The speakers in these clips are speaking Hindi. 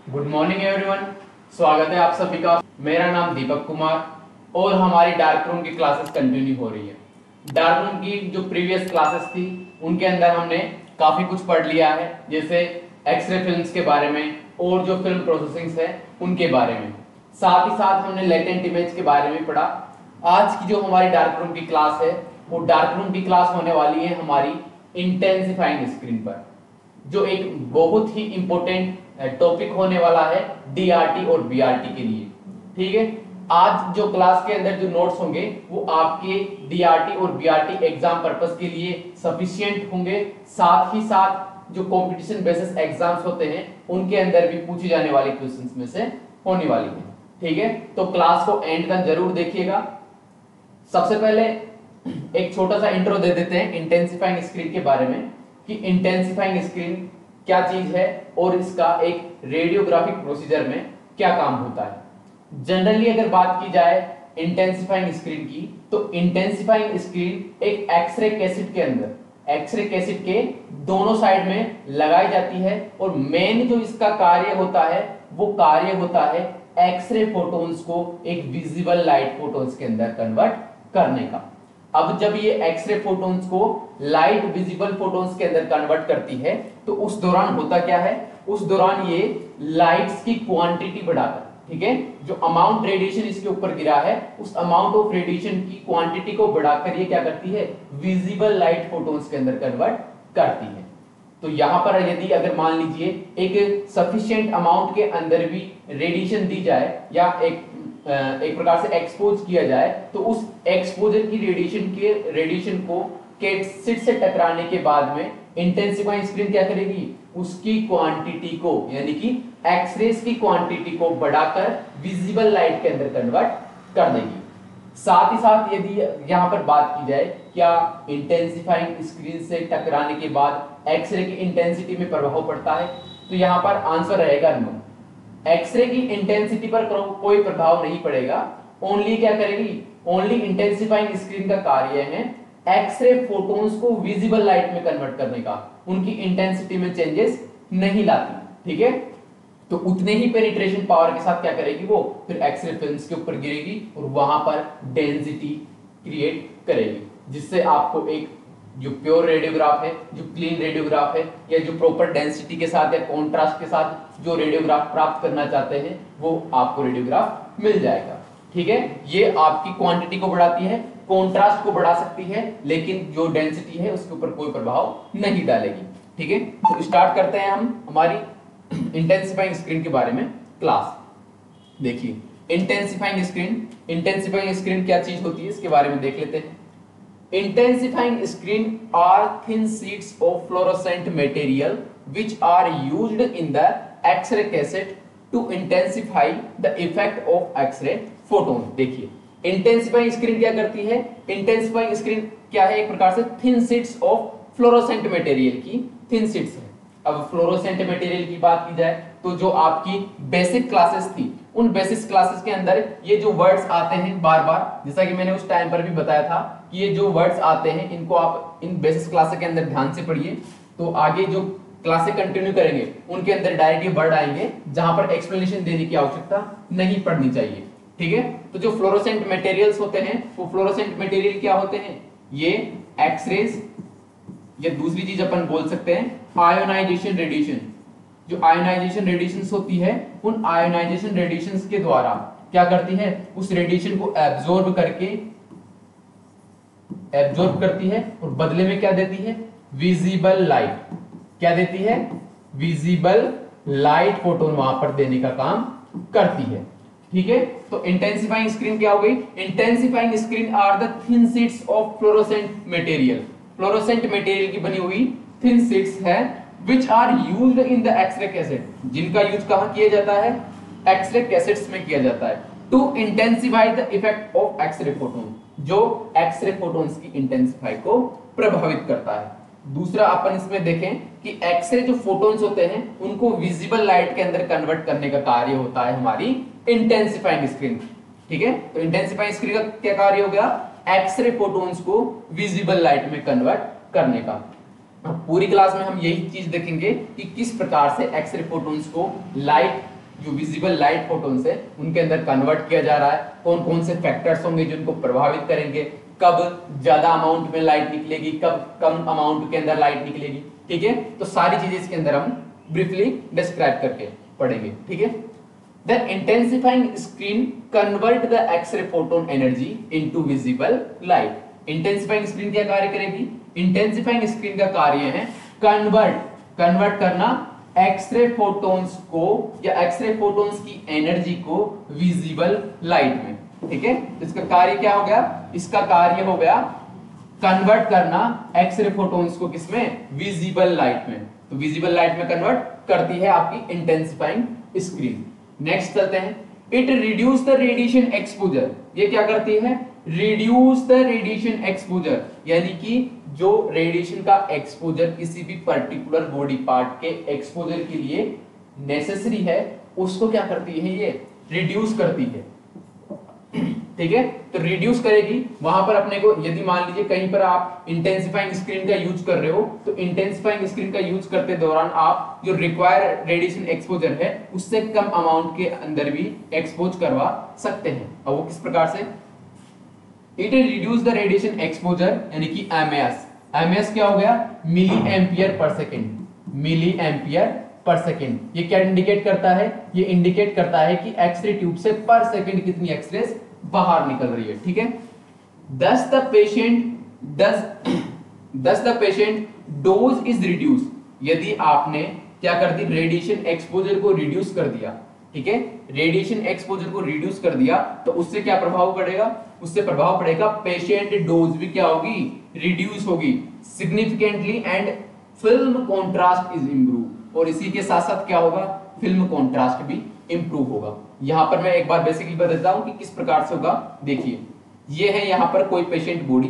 Good morning everyone. स्वागत है आप सभी का। मेरा नाम दीपक कुमार और हमारी डार्क रूम की क्लासेस कंटिन्यू हो रही है। डार्क रूम की जो प्रीवियस क्लासेस थी उनके अंदर हमने काफी कुछ पढ़ लिया है, जैसे एक्सरे फिल्म्स के बारे में और जो फिल्म प्रोसेसिंग्स है उनके बारे में। साथ ही साथ हमने लेटेंट इमेज के बारे में पढ़ा। आज की जो हमारी डार्क रूम की क्लास है वो डार्क रूम की क्लास होने वाली है हमारी इंटेंसिफाइंग स्क्रीन पर, जो एक बहुत ही इंपॉर्टेंट टॉपिक होने वाला है डीआरटी और बीआरटी के लिए। ठीक है, आज जो क्लास के अंदर जो नोट्स होंगे वो आपके डीआरटी और बीआरटी एग्जाम पर्पस के लिए सफिशिएंट होंगे। साथ ही साथ जो कंपटीशन बेसिस एग्जाम्स होते हैं उनके अंदर भी पूछे जाने वाले क्वेश्चंस में से होने वाली है। ठीक है, तो क्लास को एंड तक जरूर देखिएगा। सबसे पहले एक छोटा सा इंट्रो दे देते हैं इंटेंसिफाइंग स्क्रीन के बारे में कि इंटेंसिफाइंग स्क्रीन क्या चीज है और इसका एक रेडियोग्राफिक प्रोसीजर में क्या काम होता है। जनरली अगर बात की जाए इंटेंसिफाइंग स्क्रीन की, तो इंटेंसिफाइंग स्क्रीन एक एक्सरे कैसेट के अंदर एक्सरे कैसेट के दोनों साइड में लगाई जाती है और मेन जो इसका कार्य होता है वो कार्य होता है एक्सरे फोटोन्स को एक विजिबल लाइट फोटोन्स के अंदर कन्वर्ट करने का। अब जब ये एक्सरे फोटोन्स को लाइट विजिबल फोटोन्स के अंदर कन्वर्ट करती है तो उस दौरान होता क्या है, उस दौरान ये लाइट्स की क्वांटिटी बढ़ाकर, ठीक है, जो अमाउंट रेडिएशन इसके ऊपर गिरा है उस अमाउंट ऑफ रेडिएशन की क्वांटिटी को बढ़ाकर ये क्या करती है, विजिबल लाइट फोटोन्स के अंदर कन्वर्ट करती है। तो यहां पर यदि अगर मान लीजिए एक सफिशिएंट अमाउंट के अंदर भी रेडिएशन दी जाए या एक प्रकार से एक्सपोज किया जाए तो उस एक्सपोजर की रेडिएशन को कैसेट से टकराने के बाद में इंटेंसिफाइंग स्क्रीन क्या करेगी, उसकी क्वांटिटी को यानी कि एक्सरेज की क्वांटिटी को बढ़ाकर विजिबल लाइट के अंदर कन्वर्ट कर देगी। साथ ही साथ यदि यहां पर बात की जाए क्या इंटेंसिफाइंग स्क्रीन से टकराने के बाद एक्सरे की इंटेंसिटी में प्रभाव पड़ता है, तो यहां पर आंसर रहेगा नो। एक्सरे की इंटेंसिटी पर कोई प्रभाव नहीं पड़ेगा। ओनली क्या करेगी, ओनली इंटेंसिफाइंग स्क्रीन का कार्य है एक्सरे फोटोन्स को विजिबल लाइट में कन्वर्ट करने का, उनकी इंटेंसिटी में चेंजेस नहीं लाती। ठीक है, तो उतने ही पेनिट्रेशन पावर के साथ क्या करेगी वो फिर एक्सरे फिल्म्स के ऊपर गिरेगी और वहां पर डेंसिटी क्रिएट करेगी, जिससे आपको एक जो प्योर रेडियोग्राफ है, जो क्लीन रेडियोग्राफ है या जो प्रॉपर डेंसिटी के साथ या कॉन्ट्रास्ट के साथ जो रेडियोग्राफ प्राप्त करना चाहते हैं वो आपको रेडियोग्राफ मिल जाएगा। ठीक है, ये आपकी क्वांटिटी को बढ़ाती है, कॉन्ट्रास्ट को बढ़ा सकती है, लेकिन जो डेंसिटी है उसके ऊपर कोई प्रभाव नहीं डालेगी। ठीक है, तो स्टार्ट करते हैं हम हमारी इंटेंसिफाइंग स्क्रीन के बारे में क्लास। देखिए इंटेंसिफाइंग स्क्रीन क्या चीज होती है इसके बारे में देख लेते हैं। Intensifying screen are thin sheets of fluorescent material which are used in the X-ray cassette to intensify the effect of X-ray photon। देखिए इंटेंसिफाइंग स्क्रीन क्या करती है, इंटेंसिफाइंग स्क्रीन क्या है, एक प्रकार से thin sheets of fluorescent material की थिन शीट्स है। अब फ्लोरोसेंट मटेरियल की बात की जाए तो जो आपकी बेसिक क्लासेस थी उन बेसिक क्लासेस के अंदर ये जो वर्ड्स आते हैं बार बार, जैसा कि मैंने उस टाइम पर भी बताया था कि ये जो वर्ड्स आते हैं इनको आप इन बेसिक क्लासेस के अंदर ध्यान से पढ़िए, तो आगे जो क्लासेस कंटिन्यू करेंगे उनके अंदर डायरेक्ट ये वर्ड आएंगे जहां पर एक्सप्लेनेशन देने की आवश्यकता नहीं पड़नी चाहिए। ठीक है, तो जो फ्लोरोसेंट मटेरियल्स होते हैं वो फ्लोरोसेंट मटेरियल क्या होते हैं, ये एक्सरेज या दूसरी चीज अपन बोल सकते हैं आयोनाइजेशन रेडिएशन। जो आयोनाइजेशन रेडिएशंस होती है उन आयोनाइजेशन रेडिएशंस के द्वारा क्या करती है, उस रेडिएशन को एब्जॉर्ब करती है और बदले में क्या देती है, विजिबल लाइट। क्या देती है, विजिबल लाइट फोटोन वहां पर देने का काम करती है। ठीक है, तो इंटेंसिफाइंग स्क्रीन क्या हो गई, intensifying screen are the thin sheets of fluorescent material. Fluorescent material की बनी हुई थिन शीट्स है which are used in the X-ray cassette, जिनका यूज कहां किया जाता है, एक्सरे कैसेट्स में किया जाता है, to intensify the effect of X-ray photon, जो एक्सरे फोटोन्स की इंटेंसिफाई को प्रभावित करता है। दूसरा अपन इसमें देखें कि एक्सरे जो फोटोन्स होते हैं उनको विजिबल लाइट के अंदर कन्वर्ट करने का कार्य होता है हमारी इंटेंसिफाइंग स्क्रीन। ठीक है, तो इंटेंसिफाइंग स्क्रीन का क्या कार्य हो गया, एक्सरे फोटोन्स को विजिबल लाइट में कन्वर्ट करने का। पूरी क्लास में हम यही चीज देखेंगे कि किस प्रकार से एक्सरे फोटोन्स को लाइट जो विजिबल लाइट फोटोन्स है उनके अंदर कन्वर्ट किया जा रहा है, कौन कौन से फैक्टर्स होंगे जो इनको प्रभावित करेंगे, कब ज्यादा अमाउंट में लाइट निकलेगी, कब कम अमाउंट के अंदर लाइट निकलेगी, ठीक है। तो सारी चीजें इसके अंदर हम ब्रीफली डिस्क्राइब करके पढ़ेंगे, ठीक है। The intensifying screen convert the X-ray photon energy into visible light. Intensifying screen क्या कार्य करेगी? Intensifying screen का कार्य है कन्वर्ट करना एक्सरे फोटोन्स को या एक्सरे फोटोन्स की एनर्जी को विजिबल लाइट में, ठीक है। इसका कार्य क्या हो गया? इसका कार्य हो गया कन्वर्ट करना एक्सरे फोटोन्स को किसमें? विजिबल लाइट में। तो विजिबल लाइट में कन्वर्ट करती है आपकी इंटेंसिफाइंग स्क्रीन। नेक्स्ट चलते हैं, it reduce the radiation exposure. ये क्या करती है? रिड्यूस द रेडिएशन एक्सपोजर, यानी कि जो रेडिएशन का एक्सपोजर किसी भी पर्टिकुलर बॉडी पार्ट के एक्सपोजर के लिए नेसेसरी है, उसको क्या करती है? ये रिड्यूस करती है, ठीक है। तो रिड्यूस करेगी। वहां पर अपने को यदि मान लीजिए कहीं पर आप इंटेंसिफाइंग स्क्रीन का यूज कर रहे हो, तो इंटेंसिफाइंग स्क्रीन का यूज करते दौरान आप जो रिक्वायर्ड रेडिएशन एक्सपोजर है उससे कम अमाउंट के अंदर भी एक्सपोज करवा सकते हैं। और वो किस प्रकार से? It reduce the radiation exposure, यानी कि एमएएस। एमएएस क्या हो गया? Milli ampere per second. Milli ampere per second. ये क्या इंडिकेट करता है? ये इंडिकेट करता है कि एक्सरे ट्यूब से पर सेकेंड कितनी एक्सरेज बाहर निकल रही है, ठीक है। thus the patient dose is reduced। यदि आपने क्या कर दी? रेडिएशन एक्सपोजर को रिड्यूस कर दिया, ठीक है। रेडिएशन एक्सपोजर को रिड्यूस कर दिया तो उससे क्या प्रभाव पड़ेगा? उससे प्रभाव पड़ेगा पेशेंट डोज भी क्या होगी? रिड्यूस होगी significantly and film contrast is improve. और इसी के साथ साथ क्या होगा? फिल्म कॉन्ट्रास्ट भी इंप्रूव होगा। यहां पर मैं एक बार बेसिकली बता देता हूं कि किस प्रकार से होगा। देखिए, ये है यहां पर कोई पेशेंट बॉडी,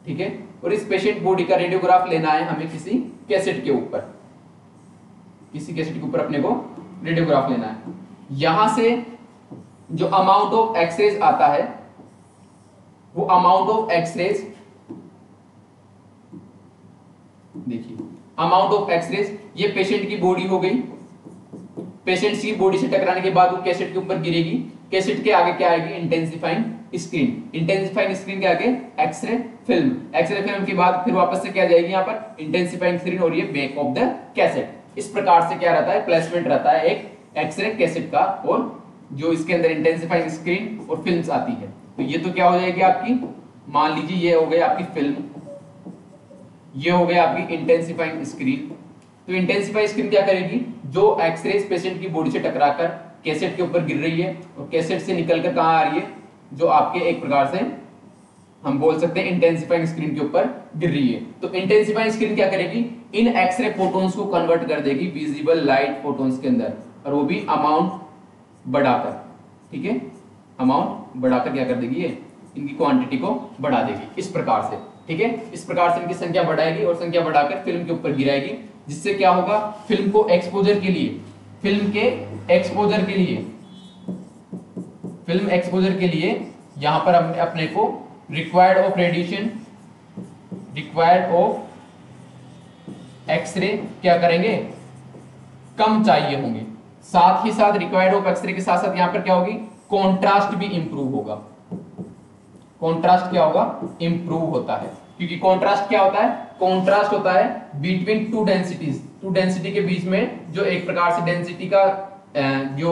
ठीक है, और इस पेशेंट बॉडी का रेडियोग्राफ लेना है हमें किसी कैसेट के ऊपर। किसी कैसेट के ऊपर अपने को रेडियोग्राफ लेना है। यहां से जो अमाउंट ऑफ एक्सरेज आता है वो अमाउंट ऑफ एक्सरेज, देखिए अमाउंट ऑफ एक्सरेज, ये पेशेंट की बॉडी हो गई। पेशेंट की बॉडी से टकराने के बाद वो कैसेट के ऊपर गिरेगी। कैसेट के आगे क्या आएगी? Intensifying screen. इंटेंसिफाइंग स्क्रीन के आगे एक्सरे फिल्म। एक्सरे फिल्म के बाद फिर वापस से क्या जाएगी? यहाँ पर इंटेंसिफाइंग स्क्रीन और ये बैक ऑफ द कैसेट। इस प्रकार से क्या रहता है? प्लेसमेंट रहता है एक एक्सरे कैसेट का, और जो इसके अंदर इंटेंसिफाइंग स्क्रीन और फिल्म्स आती है। तो ये तो क्या हो जाएगी आपकी? मान लीजिए ये हो गई आपकी फिल्म, ये हो गई आपकी इंटेंसिफाइंग स्क्रीन। तो इंटेंसिफाइंग स्क्रीन क्या करेगी? जो एक्सरेज पेशेंट की बॉडी से टकराकर कैसेट के ऊपर गिर रही है और कैसेट से निकलकर कहां आ रही है? जो आपके एक प्रकार से हम बोल सकते हैं इंटेंसिफाइंग स्क्रीन के ऊपर गिर रही है। तो इंटेंसिफाइंग स्क्रीन क्या करेगी? इन एक्सरे फोटोन्स को कन्वर्ट कर देगी विजिबल लाइट फोटोन्स के अंदर, और वो भी अमाउंट बढ़ाकर, ठीक है। अमाउंट बढ़ाकर क्या कर देगी? ये इनकी क्वांटिटी को बढ़ा देगी इस प्रकार से, ठीक है। इस प्रकार से इनकी संख्या बढ़ाएगी और संख्या बढ़ाकर फिल्म के ऊपर गिराएगी, जिससे क्या होगा? फिल्म को एक्सपोजर के लिए, फिल्म के एक्सपोजर के लिए, फिल्म एक्सपोजर के लिए यहां पर अपने को required of radiation, required of X-ray क्या करेंगे? कम चाहिए होंगे। साथ ही साथ रिक्वायर्ड ऑफ एक्सरे के साथ साथ यहां पर क्या होगी? कॉन्ट्रास्ट भी इंप्रूव होगा। कॉन्ट्रास्ट क्या होगा? इंप्रूव होता है, क्योंकि कॉन्ट्रास्ट क्या होता है? कॉन्ट्रास्ट होता है between two densities. Two density के बीच में जो एक प्रकार से डेंसिटी का जो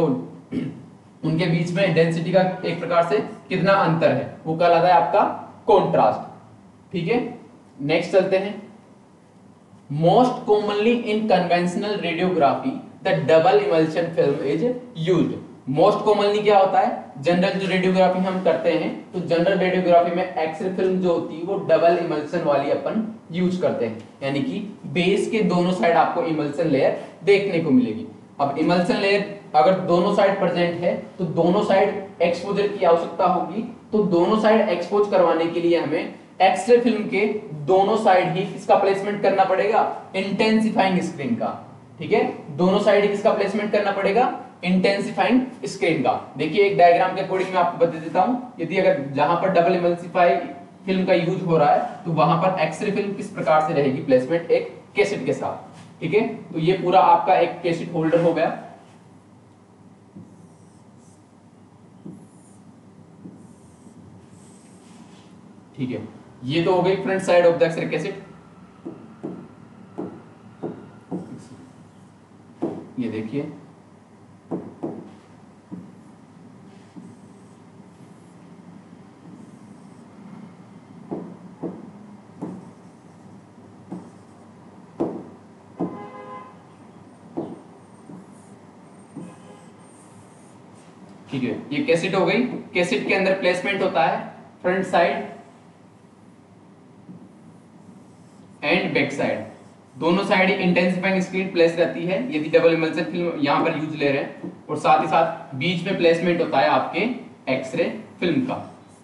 उनके बीच में डेंसिटी का एक प्रकार से कितना अंतर है, वो कहलाता है आपका कॉन्ट्रास्ट, ठीक है। नेक्स्ट चलते हैं। Most commonly in conventional radiography the double emulsion film is used. Most commonly क्या होता है? जनरल जो रेडियोग्राफी हम करते हैं, तो जनरल रेडियोग्राफी में एक्सरे फिल्म जो होती है वो डबल इमल्शन वाली अपन यूज करते हैं, यानी कि बेस के दोनों साइड आपको इमल्शन लेयर देखने को मिलेगी। अब इमल्शन लेयर अगर दोनों साइड प्रेजेंट है तो दोनों साइड एक्सपोजर की आवश्यकता होगी। तो दोनों साइड एक्सपोज करवाने के लिए हमें एक्सरे फिल्म के दोनों साइड ही किसका प्लेसमेंट करना पड़ेगा? इंटेंसिफाइंग स्क्रीन का, ठीक है। दोनों साइड ही किसका प्लेसमेंट करना पड़ेगा? इंटेंसिफाइंग स्क्रीन का। देखिए एक डायग्राम के अकॉर्डिंग मैं आपको बता देता हूं। यदि अगर जहां पर डबल इमल्सिफाई फिल्म का यूज हो रहा है तो वहां पर एक्सरे फिल्म किस प्रकार से रहेगी प्लेसमेंट? एक कैसेट के साथ, ठीक है। तो ये पूरा आपका एक कैसेट होल्डर हो गया। ठीक है, ये तो हो गई front side of the X-ray cassette. ये देखिए ठीक है, ये कैसेट हो गई। कैसेट के अंदर प्लेसमेंट होता है front side and back side, दोनों साइड इंटेंसिफाइंग स्क्रीन प्लेस रहती है यदि डबल इमल्सन फिल्म यहां पर यूज ले रहे हैं, और साथ ही साथ बीच में प्लेसमेंट होता है आपके एक्सरे फिल्म का।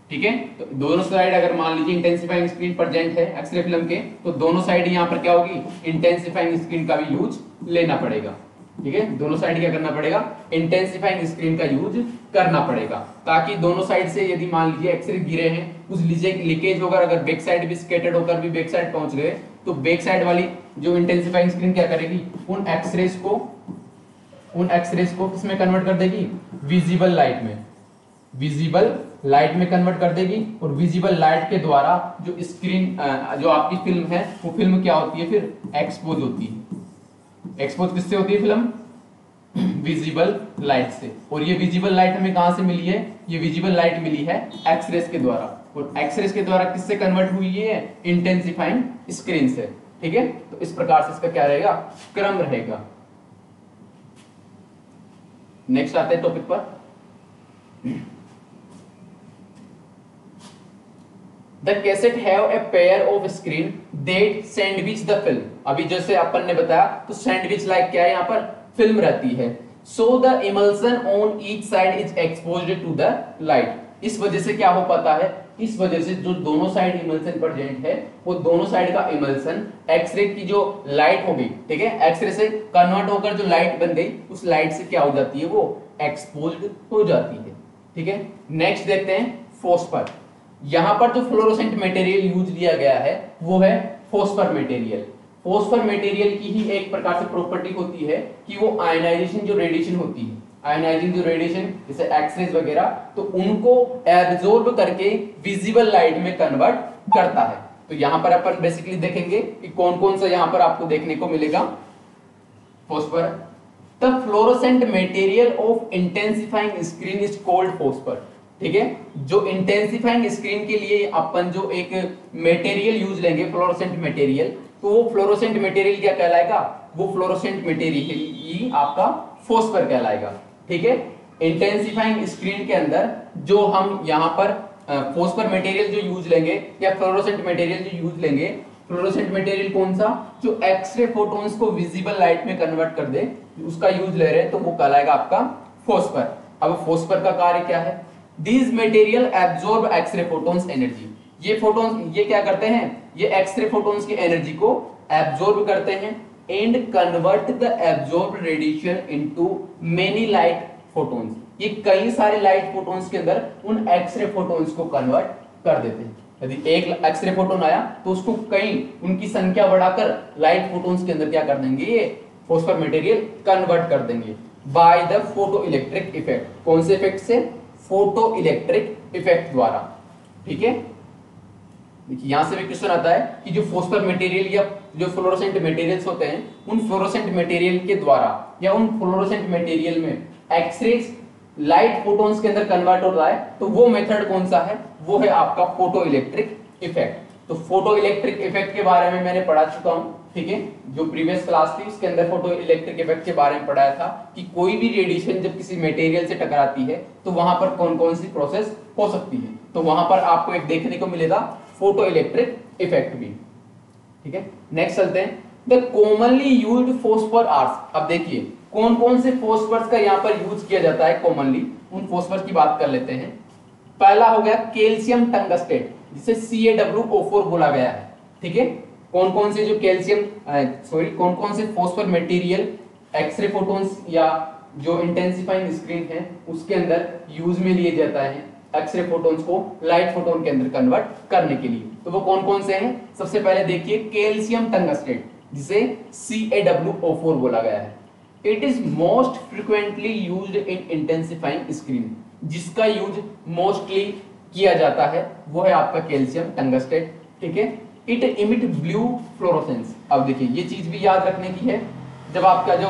ठीक है, तो दोनों साइड अगर मान लीजिए इंटेंसिफाइंग स्क्रीन प्रेजेंट है एक्सरे फिल्म के, तो दोनों साइड यहां पर क्या होगी, इंटेंसिफाइंग स्क्रीन का भी यूज लेना पड़ेगा। ठीक है, दोनों साइड क्या करना पड़ेगा, इंटेंसिफाइंग स्क्रीन का यूज करना पड़ेगा, ताकि दोनों साइड से यदि मान लीजिए एक्सरे गिरे हैं, उस लीकेज होकर अगर बैक साइड भी स्कैटर्ड होकर भी बैक साइड पहुंच गए, तो बैक साइड वाली जो इंटेंसिफाइंग स्क्रीन क्या करेगी, उन एक्सरेज को किसमें कन्वर्ट कर देगी, विजिबल लाइट में, विजिबल लाइट में कन्वर्ट कर देगी। और विजिबल लाइट के द्वारा जो स्क्रीन जो आपकी फिल्म है, वो फिल्म क्या होती है, फिर एक्सपोज होती है। एक्सपोज किससे होती है फिल्म, विजिबल लाइट से। और ये विजिबल लाइट हमें कहां से मिली है, ये विजिबल लाइट मिली है एक्सरेज के द्वारा, और एक्सरेज के द्वारा किससे कन्वर्ट हुई है, इंटेंसिफाइंग स्क्रीन से। ठीक है, तो इस प्रकार से इसका क्या रहेगा, क्रम रहेगा। नेक्स्ट आते हैं टॉपिक पर, The cassette have a pair of screen that sandwich the film। अभी जैसे अपन ने बताया, तो सैंडविच लाइक क्या है, यहाँ पर फिल्म रहती है। So the emulsion on each side is exposed to the light। इस वजह से क्या हो पाता है, इस वजह से जो दोनों साइड इमल्सन प्रेजेंट है, वो दोनों साइड का इमल्सन एक्सरे की जो लाइट हो गई, ठीक है, एक्सरे से कन्वर्ट होकर जो लाइट बन गई, उस लाइट से क्या हो जाती है, वो एक्सपोज्ड हो जाती है। ठीक है, नेक्स्ट देखते हैं फॉस्फर। यहां पर जो फ्लोरोसेंट मटेरियल यूज लिया गया है, वो है फॉस्फर मटेरियल। फॉस्फर मटेरियल की ही एक प्रकार से प्रॉपर्टी होती है कि वो आयनाइजेशन जो रेडिएशन होती है, आयनाइजिंग जो रेडिएशन जैसे एक्सरेज वगैरह, तो उनको एब्जॉर्ब करके विजिबल लाइट में कन्वर्ट करता है। तो यहां पर अपन बेसिकली देखेंगे कि कौन कौन सा यहां पर आपको देखने को मिलेगा phosphor. The fluorescent material of intensifying screen is called phosphor. ठीक है, जो इंटेंसिफाइंग स्क्रीन के लिए अपन जो एक मटेरियल यूज लेंगे फ्लोरोसेंट मटेरियल, तो वो फ्लोरोसेंट मटेरियल क्या कहलाएगा, वो फ्लोरोसेंट मटेरियल ही आपका फॉस्फर कहलाएगा। ठीक है, इंटेंसिफाइंग स्क्रीन के अंदर जो हम यहाँ पर फॉस्फर मटेरियल जो यूज लेंगे या फ्लोरोसेंट मटेरियल जो यूज लेंगे, फ्लोरोसेंट मटेरियल कौन सा, जो एक्सरे फोटोन्स को विजिबल लाइट में कन्वर्ट कर दे, उसका यूज ले रहे हैं, तो वो कहलाएगा आपका फॉस्फर। अब फॉस्फर का कार्य क्या है, These material absorb X-ray photons energy। ये फोटोन्स ये क्या करते हैं, ये एक्सरे फोटोन्स की एनर्जी को एब्जॉर्ब करते हैं and convert the absorbed radiation into many light photons. ये कई सारे लाइट फोटोन्स के अंदर उन एक्सरे फोटोन्स को कन्वर्ट कर देते हैं। यदि एक एक्सरे फोटोन आया, तो उसको कई उनकी संख्या बढ़ाकर लाइट फोटोन्स के अंदर क्या कर देंगे, ये फॉस्फर मटेरियल कन्वर्ट कर देंगे by the photo electric effect. कौन से इफेक्ट से, फोटो इलेक्ट्रिक इफेक्ट द्वारा। ठीक है, देखिए यहां से भी क्वेश्चन आता है कि जो फॉस्फर मटेरियल या जो फ्लोरोसेंट मटेरियल्स होते हैं, उन फ्लोरोसेंट मटेरियल के द्वारा या उन फ्लोरोसेंट मटेरियल में एक्सरे लाइट फोटोन्स के अंदर कन्वर्ट हो रहा है, तो वो मेथड कौन सा है, वो है आपका फोटो इलेक्ट्रिक इफेक्ट। तो फोटो इलेक्ट्रिक इफेक्ट के बारे में मैंने पढ़ा चुका हूं। ठीक है, जो प्रीवियस क्लास थी उसके अंदर फोटो इलेक्ट्रिक इफेक्ट के बारे में पढ़ाया था कि कोई भी रेडिएशन जब किसी मटेरियल से टकराती है, तो वहां पर कौन कौन सी प्रोसेस हो सकती है। तो वहां पर आपको एक देखने को मिलेगा फोटो इलेक्ट्रिक इफेक्ट भी। ठीक है, नेक्स्ट चलते हैं, the commonly used phosphors. अब देखिए कौन कौन से फॉस्फर्स का यहाँ पर यूज किया जाता है कॉमनली, उन फॉस्फर की बात कर लेते हैं। पहला हो गया कैल्शियम टंगस्टेट, जिसे CaWO4 बोला गया है। ठीक है, कौन कौन से जो कौन कौन से फॉस्फर मटेरियल एक्सरे फोटोन्स या जो इंटेंसिफाइंग स्क्रीन है उसके अंदर यूज में लिए जाता है एक्सरे फोटोन्स को लाइट फोटोन के अंदर कन्वर्ट करने के लिए, तो वो कौन कौन से हैं। सबसे पहले देखिए कैल्शियम टंगस्टेट, जिसे CaWO4 बोला गया है। It is most frequently used in intensifying screen, जिसका यूज मोस्टली किया जाता है वो है आपका कैल्शियम टंगस्टेट, ठीक है। It emit blue fluorescence. अब देखिए ये चीज भी याद रखने की है, जब आपका जो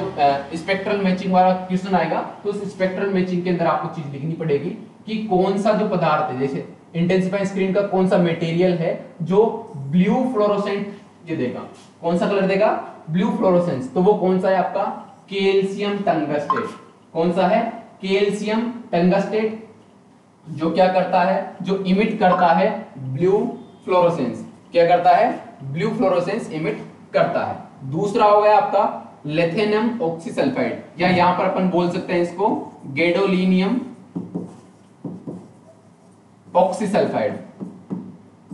स्पेक्ट्रल मैचिंग वाला क्वेश्चन आएगा तो उस स्पेक्ट्रल मैचिंग के अंदर आपको चीज लिखनी पड़ेगी कि कौन सा जो पदार्थ है, जैसे इंटेंसिफाइंग स्क्रीन का कौन सा मटेरियल है जो ब्लू फ्लोरोसेंट ये देगा, कौन सा कलर देगा, ब्लू फ्लोरोसेंस। तो वो कौन सा है आपका कैल्शियम टंगस्टेट। कौन सा है, कैल्शियम टंगस्टेट, जो क्या करता है, जो इमिट करता है ब्लू फ्लोरोसेंस। क्या करता है, ब्लू फ्लोरोसेंस इमिट करता है। दूसरा हो गया आपका लिथियम ऑक्सीसल्फाइड, या यहां पर अपन बोल सकते हैं इसको गैडोलिनियम ऑक्सीसल्फाइड,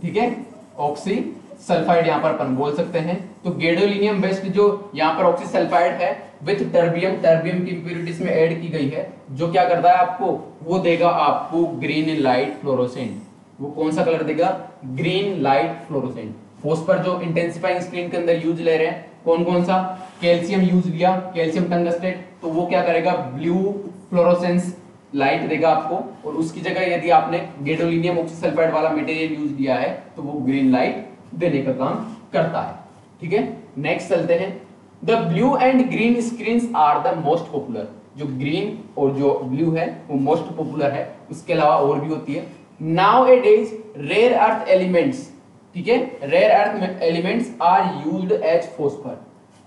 ठीक है, ऑक्सीसल्फाइड यहां पर अपन बोल सकते हैं। तो गैडोलिनियम बेस्ड जो यहां पर ऑक्सीसल्फाइड है विथ टर्बियम, टर्बियम की इंप्योरिटीज में ऐड की गई है, जो क्या करता है आपको, वो देगा आपको ग्रीन लाइट फ्लोरोसेंट। वो कौन सा कलर देगा, ग्रीन लाइट फ्लोरोसेंट। फॉस्फर जो इंटेंसिफाइंग स्क्रीन के अंदर यूज ले रहे हैं, कौन कौन सा, कैल्शियम यूज लिया, कैल्शियम टंगस्टेट, तो वो क्या करेगा, ब्लू फ्लोरोसेंस लाइट देगा आपको। और उसकी जगह यदि आपने गैडोलिनियम ऑक्सीसल्फाइड वाला मटेरियल यूज लिया है तो वो ग्रीन लाइट देने का काम करता है, ठीक है। नेक्स्ट चलते हैं, the blue and green screens are the most popular. जो ग्रीन और जो ब्लू है वो मोस्ट पॉपुलर है, उसके अलावा और भी होती है। Nowadays rare earth elements, ठीक है, rare earth elements are used as phosphor.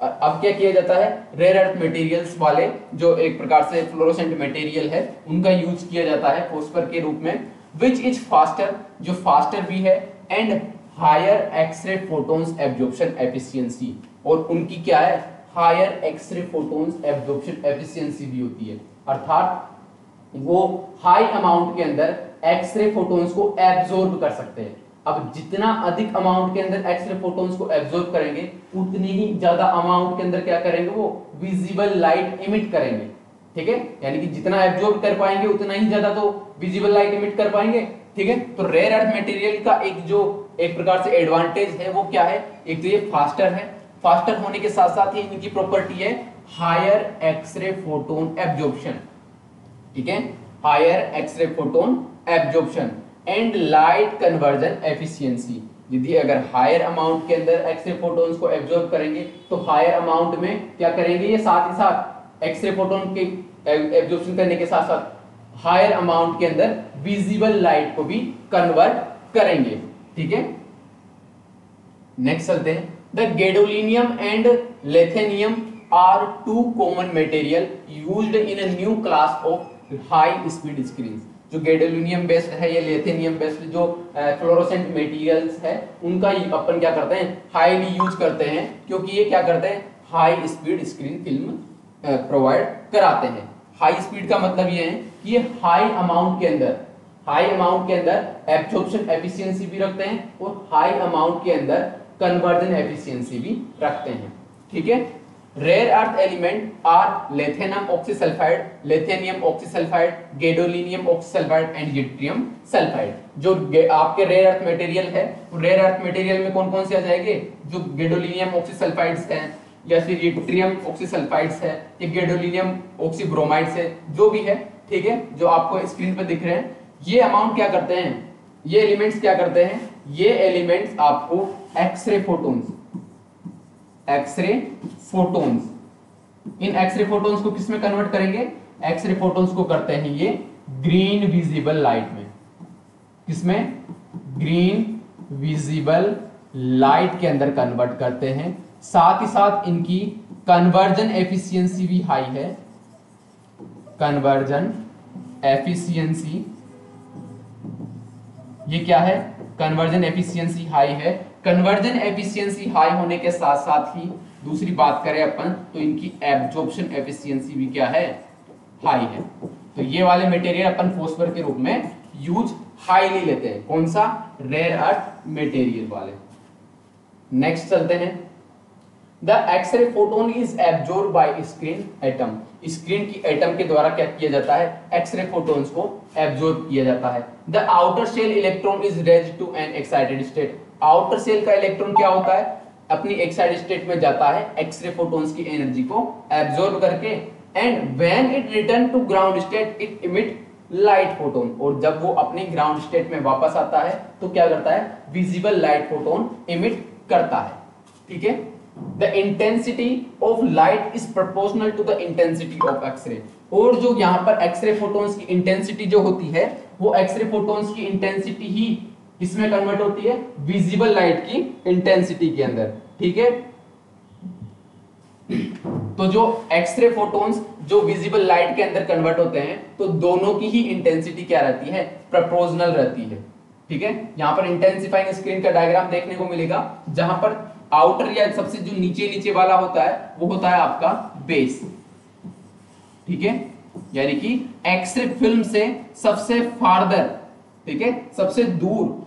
अब क्या किया जाता है, रेयर अर्थ मटेरियल्स वाले जो एक प्रकार से फ्लोरोसेंट मटेरियल है उनका यूज किया जाता है फॉस्फर के रूप में। विच इज फास्टर, जो फास्टर भी है, and higher X-ray photons absorption efficiency, और उनकी क्या है, higher X-ray photons absorption efficiency भी होती है, अर्थात वो हाई अमाउंट के अंदर एक्सरे फोटोन्स को एब्जॉर्ब कर सकते हैं। अब जितना अधिक अमाउंट के अंदर एक्सरे फोटोन्स को एब्जॉर्ब करेंगे उतनी ही ज्यादा अमाउंट के अंदर क्या करेंगे, वो विजिबल लाइट इमिट करेंगे, ठीक है। यानी कि जितना एब्जॉर्ब कर पाएंगे उतना ही ज्यादा तो विजिबल लाइट इमिट कर पाएंगे, ठीक है। तो रेयर अर्थ मटेरियल का एक जो एक प्रकार से एडवांटेज है वो क्या है, एक तो ये फास्टर है, फास्टर होने के साथ साथ ही इनकी प्रॉपर्टी है हायर एक्सरे फोटोन एब्जॉर्प्शन, ठीक है, higher X-ray photon absorption and light conversion efficiency. यदि अगर हायर अमाउंट के अंदर एक्सरे फोटोन्स को एब्जॉर्ब करेंगे तो हायर अमाउंट में क्या करेंगे, ये साथ ही साथ एक्सरे फोटोन के एब्जॉर्प्शन करने के साथ साथ हायर अमाउंट के अंदर विजिबल लाइट को भी कन्वर्ट करेंगे, ठीक है। नेक्स्ट चलते हैं, the gadolinium and lithium are two common material used in a new class of high speed screen. जो गैडोलिनियम बेस्ड है, ये लिथियम बेस्ड जो फ्लोरोसेंट मटेरियल्स है, उनका अपन क्या करते हैं, हाईली यूज करते हैं, क्योंकि ये क्या करते हैं, high speed screen film provide कराते हैं। हाई स्पीड का मतलब ये है कि ये हाई अमाउंट के अंदर एब्जॉर्प्शन एफिशिएंसी भी रखते हैं और हाई अमाउंट के अंदर कन्वर्जन एफिशिएंसी भी रखते हैं, ठीक है। Rare earth element are lithium oxysulphide, lithium oxysulphide, gadolinium oxysulphide and yttrium sulphide. जो आपके रेयर अर्थ मटेरियल है, रेयर अर्थ मटेरियल में कौन कौन से आ जाएंगे, जो गैडोलिनियम ऑक्सीसल्फाइड्स हैं, या फिर यट्रियम ऑक्सीसल्फाइड्स है, या गैडोलिनियम ऑक्सीब्रोमाइड्स है, जो भी है, ठीक है, जो आपको स्क्रीन पर दिख रहे हैं। ये अमाउंट क्या करते हैं, ये एलिमेंट्स क्या करते हैं, ये एलिमेंट्स आपको एक्सरे फोटोन्स, इन एक्सरे फोटोन्स को किस में कन्वर्ट करेंगे, एक्सरे फोटोन्स को करते हैं ये ग्रीन विजिबल लाइट में, किसमें, ग्रीन विजिबल लाइट के अंदर कन्वर्ट करते हैं। साथ ही साथ इनकी कन्वर्जन एफिशिएंसी भी हाई है, कन्वर्जन एफिशिएंसी, ये क्या है, कन्वर्जन एफिशिएंसी हाई है। कन्वर्जन एफिशिएंसी हाई होने के साथ साथ ही दूसरी बात करें अपन तो इनकी एब्जॉर्प्शन एफिशिएंसी भी क्या है, हाई है। तो ये वाले मटेरियल अपन फॉस्फर के रूप में यूज हाईली लेते हैं, कौन सा, रेयर अर्थ मटेरियल वाले। नेक्स्ट चलते हैं, the x ray photon is absorb by screen atom. Screen की एटम के द्वारा क्या किया जाता है, एक्सरे फोटोन्स को एब्जॉर्ब किया जाता है। The outer shell electron is raised to an excited state. Outer shell का इलेक्ट्रॉन क्या होता है, अपनी एक्साइटेड स्टेट में जाता है एक्सरे फोटोन्स की एनर्जी को एब्जॉर्ब करके, and when it return to ground state it emit light photon, और जब वो अपने ग्राउंड स्टेट में वापस आता है तो क्या करता है, विजिबल लाइट फोटोन इमिट करता है। ठीक है, the intensity of light is proportional to the intensity of X-ray, और जो यहाँ पर एक्सरे फोटोन्स की इंटेंसिटी जो होती है वो एक्सरे फोटोन्स की इंटेंसिटी ही इसमें कन्वर्ट होती है विजिबल लाइट की इंटेंसिटी के अंदर। ठीक है, तो जो एक्सरे फोटोन्स जो विजिबल लाइट के अंदर कन्वर्ट होते हैं तो दोनों की ही इंटेंसिटी क्या रहती है, प्रोपोर्शनल रहती है। ठीक है, यहां पर इंटेंसिफाइंग स्क्रीन का डायग्राम देखने को मिलेगा, जहां पर आउटर या सबसे जो नीचे नीचे वाला होता है वो होता है आपका बेस। ठीक है, यानी कि एक्सरे फिल्म से सबसे फार्दर, ठीक है, सबसे दूर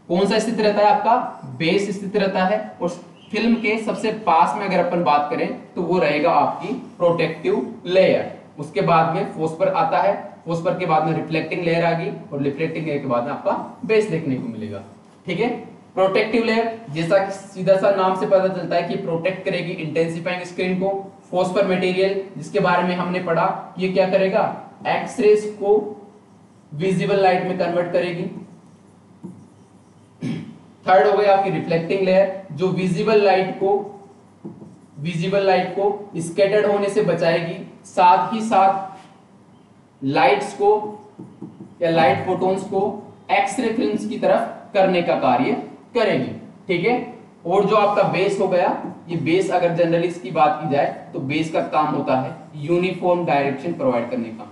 कौन सा स्थित रहता है, आपका बेस स्थित रहता है, और फिल्म के सबसे पास में अगर अपन बात करें तो वो रहेगा आपकी प्रोटेक्टिव लेयर। उसके बाद में फोस्फर आता है, फोस्फर के बाद में रिफ्लेक्टिंग लेयर आ गई, और रिफ्लेक्टिंग लेयर के बाद में आपका बेस देखने को मिलेगा। ठीक है, प्रोटेक्टिव लेयर जैसा कि सीधा सा नाम से पता चलता है कि प्रोटेक्ट करेगी इंटेंसिफाइंग स्क्रीन को। फोस्फर मटेरियल जिसके बारे में हमने पढ़ा, ये क्या करेगा, एक्सरेज को विजिबल लाइट में कन्वर्ट करेगी। थर्ड हो गई आपकी रिफ्लेक्टिंग लेयर, जो विजिबल लाइट को स्कैटर्ड होने से बचाएगी, साथ ही साथ लाइट्स को या लाइट फोटोन्स को एक्सरे फिल्म्स की तरफ करने का कार्य करेगी। ठीक है, और जो आपका बेस हो गया, ये बेस अगर जनरली इसकी बात की जाए तो बेस का काम होता है यूनिफॉर्म डायरेक्शन प्रोवाइड करने का,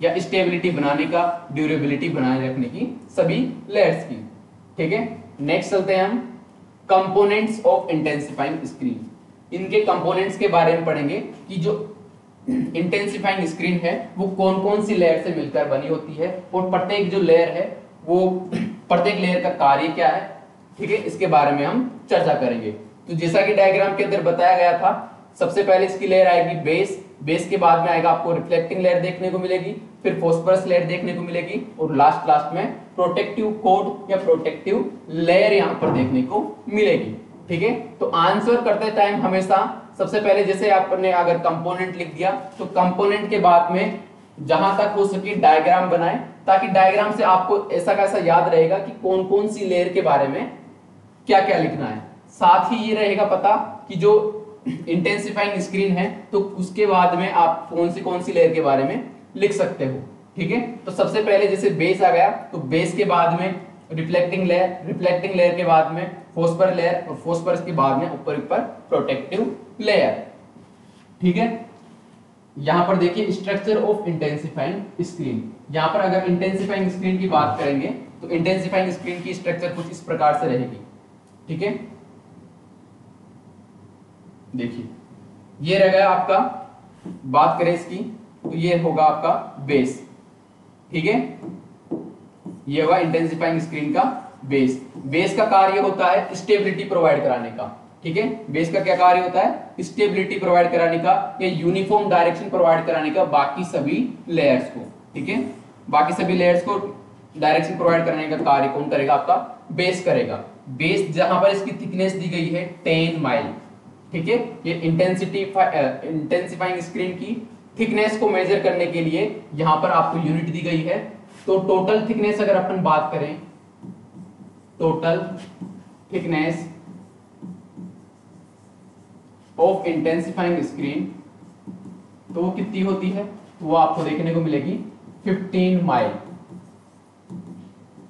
या स्टेबिलिटी बनाने का, ड्यूरेबिलिटी बनाए रखने की सभी लेयर्स की। ठीक है, नेक्स्ट चलते हैं हम कंपोनेंट्स ऑफ इंटेंसिफाइंग स्क्रीन। इनके कंपोनेंट्स के बारे में पढ़ेंगे कि जो इंटेंसिफाइंग स्क्रीन है वो कौन कौन सी लेयर से मिलकर बनी होती है, और प्रत्येक जो लेयर है वो प्रत्येक लेयर का कार्य क्या है। ठीक है, इसके बारे में हम चर्चा करेंगे। तो जैसा कि डायग्राम के अंदर बताया गया था, सबसे पहले इसकी लेयर आएगी बेस, बेस के बाद में आएगा आपको रिफ्लेक्टिंग लेयर देखने को मिलेगी, फिर फॉस्फोरस लेयर देखने को मिलेगी, और लास्ट में प्रोटेक्टिव कोट या प्रोटेक्टिव लेयर यहां पर देखने को मिलेगी। ठीक है, तो आंसर करते टाइम हमेशा सबसे पहले जैसे आपने अगर कंपोनेंट लिख दिया तो कंपोनेंट के बाद में जहां तक हो सके डायग्राम बनाए, ताकि डायग्राम से आपको ऐसा कैसा याद रहेगा कि कौन कौन सी लेयर के बारे में क्या क्या लिखना है। साथ ही ये रहेगा पता कि जो इंटेंसिफाइंग स्क्रीन है तो उसके बाद में आप कौन सी लेयर के बारे में लिख सकते हो। ठीक है, तो सबसे पहले जैसे बेस आ गया तो बेस के बाद में रिफ्लेक्टिंग लेयर, रिफ्लेक्टिंग लेयर के बाद में फोस्फर लेयर, और फोस्फरस के बाद में ऊपर प्रोटेक्टिव लेयर। ठीक है, यहां पर देखिए स्ट्रक्चर ऑफ इंटेंसिफाइंग स्क्रीन। यहां पर अगर इंटेंसिफाइंग स्क्रीन की बात करेंगे तो इंटेंसिफाइंग स्क्रीन की स्ट्रक्चर कुछ इस प्रकार से रहेगी। ठीक है, देखिए ये रह गया आपका, बात करें इसकी तो ये होगा आपका बेस। ठीक है, ये होगा इंटेंसिफाइंग स्क्रीन का बेस। बेस का कार्य होता है स्टेबिलिटी प्रोवाइड कराने का। ठीक है, बेस का क्या कार्य होता है, स्टेबिलिटी प्रोवाइड कराने का या यूनिफॉर्म डायरेक्शन प्रोवाइड कराने का बाकी सभी लेयर्स को। ठीक है, बाकी सभी लेयर्स को डायरेक्शन प्रोवाइड करने का कार्य कौन करेगा, आपका बेस करेगा। बेस जहां पर इसकी थिकनेस दी गई है 10 माइल। ठीक है, ये इंटेंसिफाइंग स्क्रीन की थिकनेस को मेजर करने के लिए यहां पर आपको यूनिट दी गई है। तो टोटल थिकनेस अगर अपन बात करें, total thickness of intensifying screen तो वो कितनी होती है, तो वो आपको देखने को मिलेगी 15 माइल।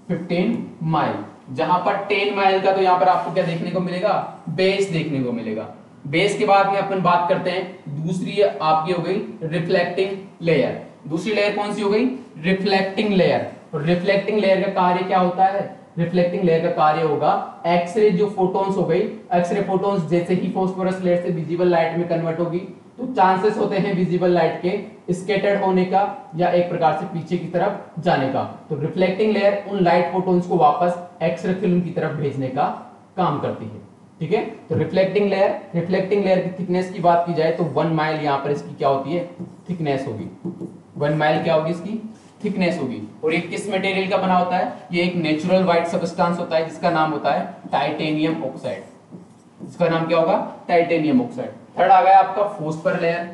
15 माइल, जहां पर 10 माइल का तो यहां पर आपको क्या देखने को मिलेगा, बेस देखने को मिलेगा। बेस के बाद में अपन बात करते हैं दूसरी आपकी हो गई रिफ्लेक्टिंग लेयर। दूसरी लेयर कौन सी हो गई, रिफ्लेक्टिंग लेयर। और रिफ्लेक्टिंग लेयर का कार्य क्या होता है, रिफ्लेक्टिंग लेयर का कार्य होगा एक्सरे जो फोटोन्स हो गई, एक्सरे फोटोन्स जैसे ही फास्फोरस लेयर से विजिबल लाइट में कन्वर्ट होगी तो चांसेस होते हैं विजिबल लाइट के स्कैटर्ड होने का या एक प्रकार से पीछे की तरफ जाने का। तो रिफ्लेक्टिंग लेयर उन लाइट फोटोन्स को वापस एक्सरे फिल्म की तरफ भेजने का काम करती है। ठीक है, तो रिफ्लेक्टिंग लेयर की थिकनेस की बात की जाए तो 1 माइल यहाँ पर इसकी क्या होती है, थिकनेस होगी। 1 माइल क्या होगी इसकी थिकनेस होगी। और ये किस मटेरियल का बना होता है, ये एक नेचुरल व्हाइट सब्सटेंस होता है जिसका नाम होता है टाइटेनियम ऑक्साइड। इसका नाम क्या होगा, टाइटेनियम ऑक्साइड। थर्ड आ गया आपका फोस्फर लेयर।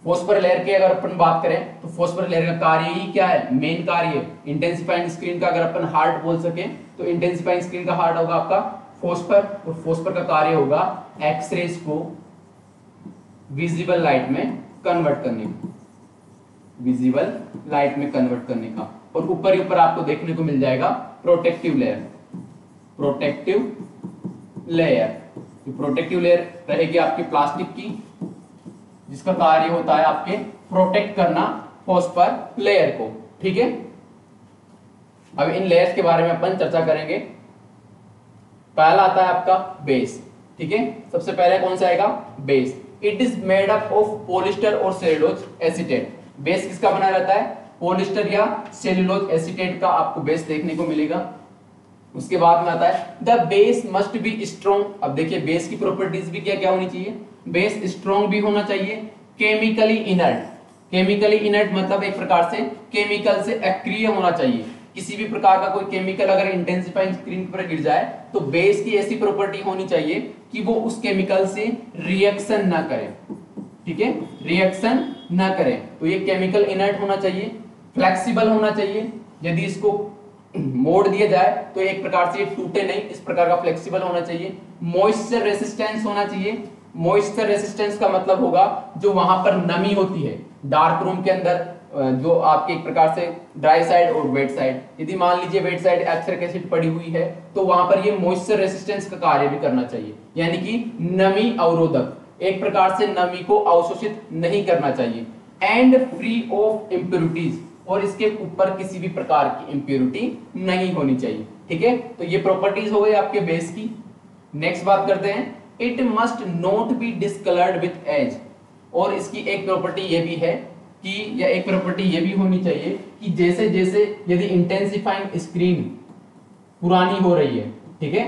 फॉस्फर लेयर की अगर अपन बात करें तो फॉस्फर लेयर का कार्य ही क्या है, मेन कार्य इंटेंसिफाइंग स्क्रीन का अगर अपन हार्ट बोल सके तो इंटेंसिफाइंग स्क्रीन का हार्ट होगा आपका फॉस्फर, और फॉस्फर का कार्य होगा एक्सरेज को विजिबल लाइट में कन्वर्ट करने का, विजिबल लाइट में कन्वर्ट करने का। और ऊपर ही ऊपर आपको देखने को मिल जाएगा protective layer, protective layer. Protective layer रहेगी आपकी प्लास्टिक की, जिसका कार्य होता है आपके प्रोटेक्ट करना फॉस्फर लेयर को। ठीक है, अब इन लेयर्स के बारे में अपन चर्चा करेंगे। पहला आता है आपका बेस। ठीक है, सबसे पहले कौन सा आएगा, base. It is made up of polyester और सेलुलोज एसीटेट। बेस किसका बना रहता है, पॉलिस्टर या सेलुलोज एसीटेट का आपको बेस देखने को मिलेगा। उसके बाद में आता है the base must be strong. अब देखिए बेस की प्रॉपर्टीज भी क्या क्या होनी चाहिए, बेस स्ट्रॉन्ग भी होना चाहिए, केमिकली इनर्ट। केमिकली इनर्ट मतलब एक प्रकार से केमिकल से अक्रिय होना चाहिए। किसी भी प्रकार का कोई केमिकल अगर इंटेंसिफाइंग स्क्रीन पर गिर जाए तो बेस की ऐसी प्रॉपर्टी होनी चाहिए कि वो उस केमिकल से रिएक्शन ना करे। ठीक है, रिएक्शन ना करे। तो ये केमिकल इनर्ट होना चाहिए, फ्लेक्सिबल होना चाहिए। यदि इसको मोड़ दिया जाए तो एक प्रकार से ये टूटे नहीं, इस प्रकार का फ्लेक्सिबल होना चाहिए। मॉइस्चर रेसिस्टेंस होना चाहिए। मॉइस्चर रेसिस्टेंस का मतलब होगा जो वहां पर नमी होती है डार्क रूम के अंदर, जो आपके एक प्रकार से ड्राई साइड और वेट साइड, यदि मान लीजिए वेट साइड एक्सरिक एसिड पड़ी हुई है तो वहां पर ये मॉइस्चर रेसिस्टेंस का कार्य भी करना चाहिए, यानी कि नमी अवरोधक, एक प्रकार से नमी को अवशोषित नहीं करना चाहिए। एंड फ्री ऑफ इम्प्योरिटीज, और इसके ऊपर किसी भी प्रकार की इम्प्योरिटी नहीं होनी चाहिए। ठीक है, तो ये प्रॉपर्टीज हो गई आपके बेस की। नेक्स्ट बात करते हैं, it must not be discoloured with age. और इसकी एक प्रॉपर्टी ये भी है कि, या एक प्रॉपर्टी ये भी होनी चाहिए कि जैसे जैसे यदि इंटेंसिफाइंग स्क्रीन पुरानी हो रही है, ठीक है,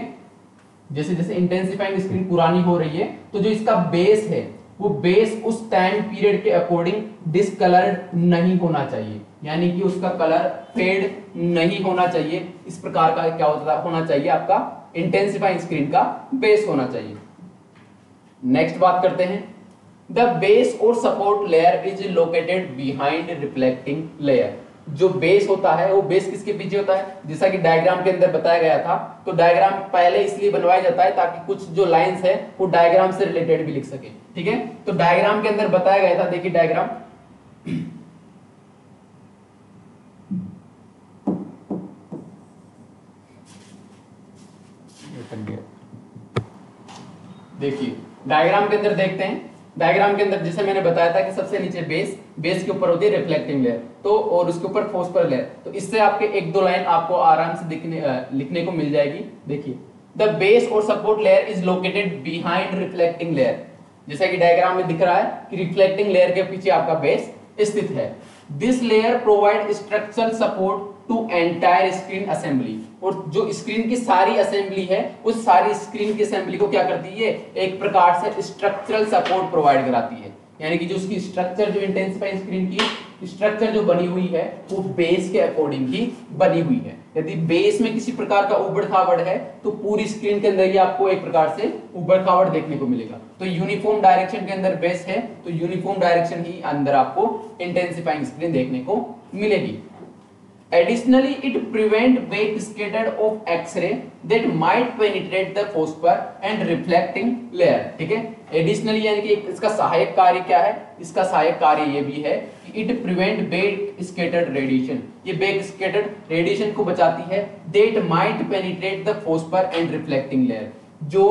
जैसे जैसे इंटेंसिफाइंग स्क्रीन पुरानी हो रही है तो जो इसका बेस है वो बेस उस टाइम पीरियड के अकॉर्डिंग डिसकलर्ड नहीं होना चाहिए, यानी कि उसका कलर फेड नहीं होना चाहिए। इस प्रकार का क्या होना चाहिए, आपका इंटेंसिफाइंग स्क्रीन का बेस होना चाहिए। नेक्स्ट बात करते हैं, द बेस और support layer is located behind reflecting layer. जो बेस होता है वो बेस किसके पीछे होता है, जैसा कि डायग्राम के अंदर बताया गया था। तो डायग्राम पहले इसलिए बनवाया जाता है ताकि कुछ जो लाइंस है वो डायग्राम से रिलेटेड भी लिख सके। ठीक है, तो डायग्राम के अंदर बताया गया था, देखिए डायग्राम, देखिए डायग्राम के अंदर देखते हैं। डायग्राम के अंदर जैसे मैंने बताया था कि सबसे नीचे बेस, बेस के ऊपर होती है रिफ्लेक्टिंग लेयर, तो और उसके ऊपर फॉस्फर लेयर। तो इससे आपके एक दो लाइन आपको आराम से लिखने को मिल जाएगी। देखिए, द बेस और support layer is located behind reflecting layer. जैसा कि डायग्राम में दिख रहा है कि रिफ्लेक्टिंग लेयर के पीछे आपका बेस स्थित है। This layer provide structural support to entire screen assembly. और जो स्क्रीन की सारी असेंबली है उस सारी स्क्रीन की असेंबली को क्या करती है, एक प्रकार से स्ट्रक्चरल सपोर्ट प्रोवाइड कराती है। यानी कि जो उसकी स्ट्रक्चर, जो इंटेंसिफाइंग स्क्रीन की स्ट्रक्चर जो बनी हुई है वो बेस के अकॉर्डिंग ही बनी हुई है। यदि बेस में किसी प्रकार का उबड़ खाबड़ है तो पूरी स्क्रीन के अंदर ही आपको एक प्रकार से उबड़ खाबड़ देखने को मिलेगा। तो यूनिफॉर्म डायरेक्शन के अंदर बेस है तो यूनिफॉर्म डायरेक्शन ही अंदर आपको इंटेंसिफाइंग स्क्रीन देखने को मिलेगी। Additionally, it prevent backscatter of X-ray that might penetrate the phosphor and reflecting layer। ठीक है, एडिशनली यानी कि इसका सहायक कार्य क्या है, इसका सहायक कार्य ये भी है कि इट प्रिवेंट बैकस्कैटर्ड रेडिएशन। ये बैकस्कैटर्ड रेडिएशन को बचाती है। that might penetrate the phosphor and reflecting layer, जो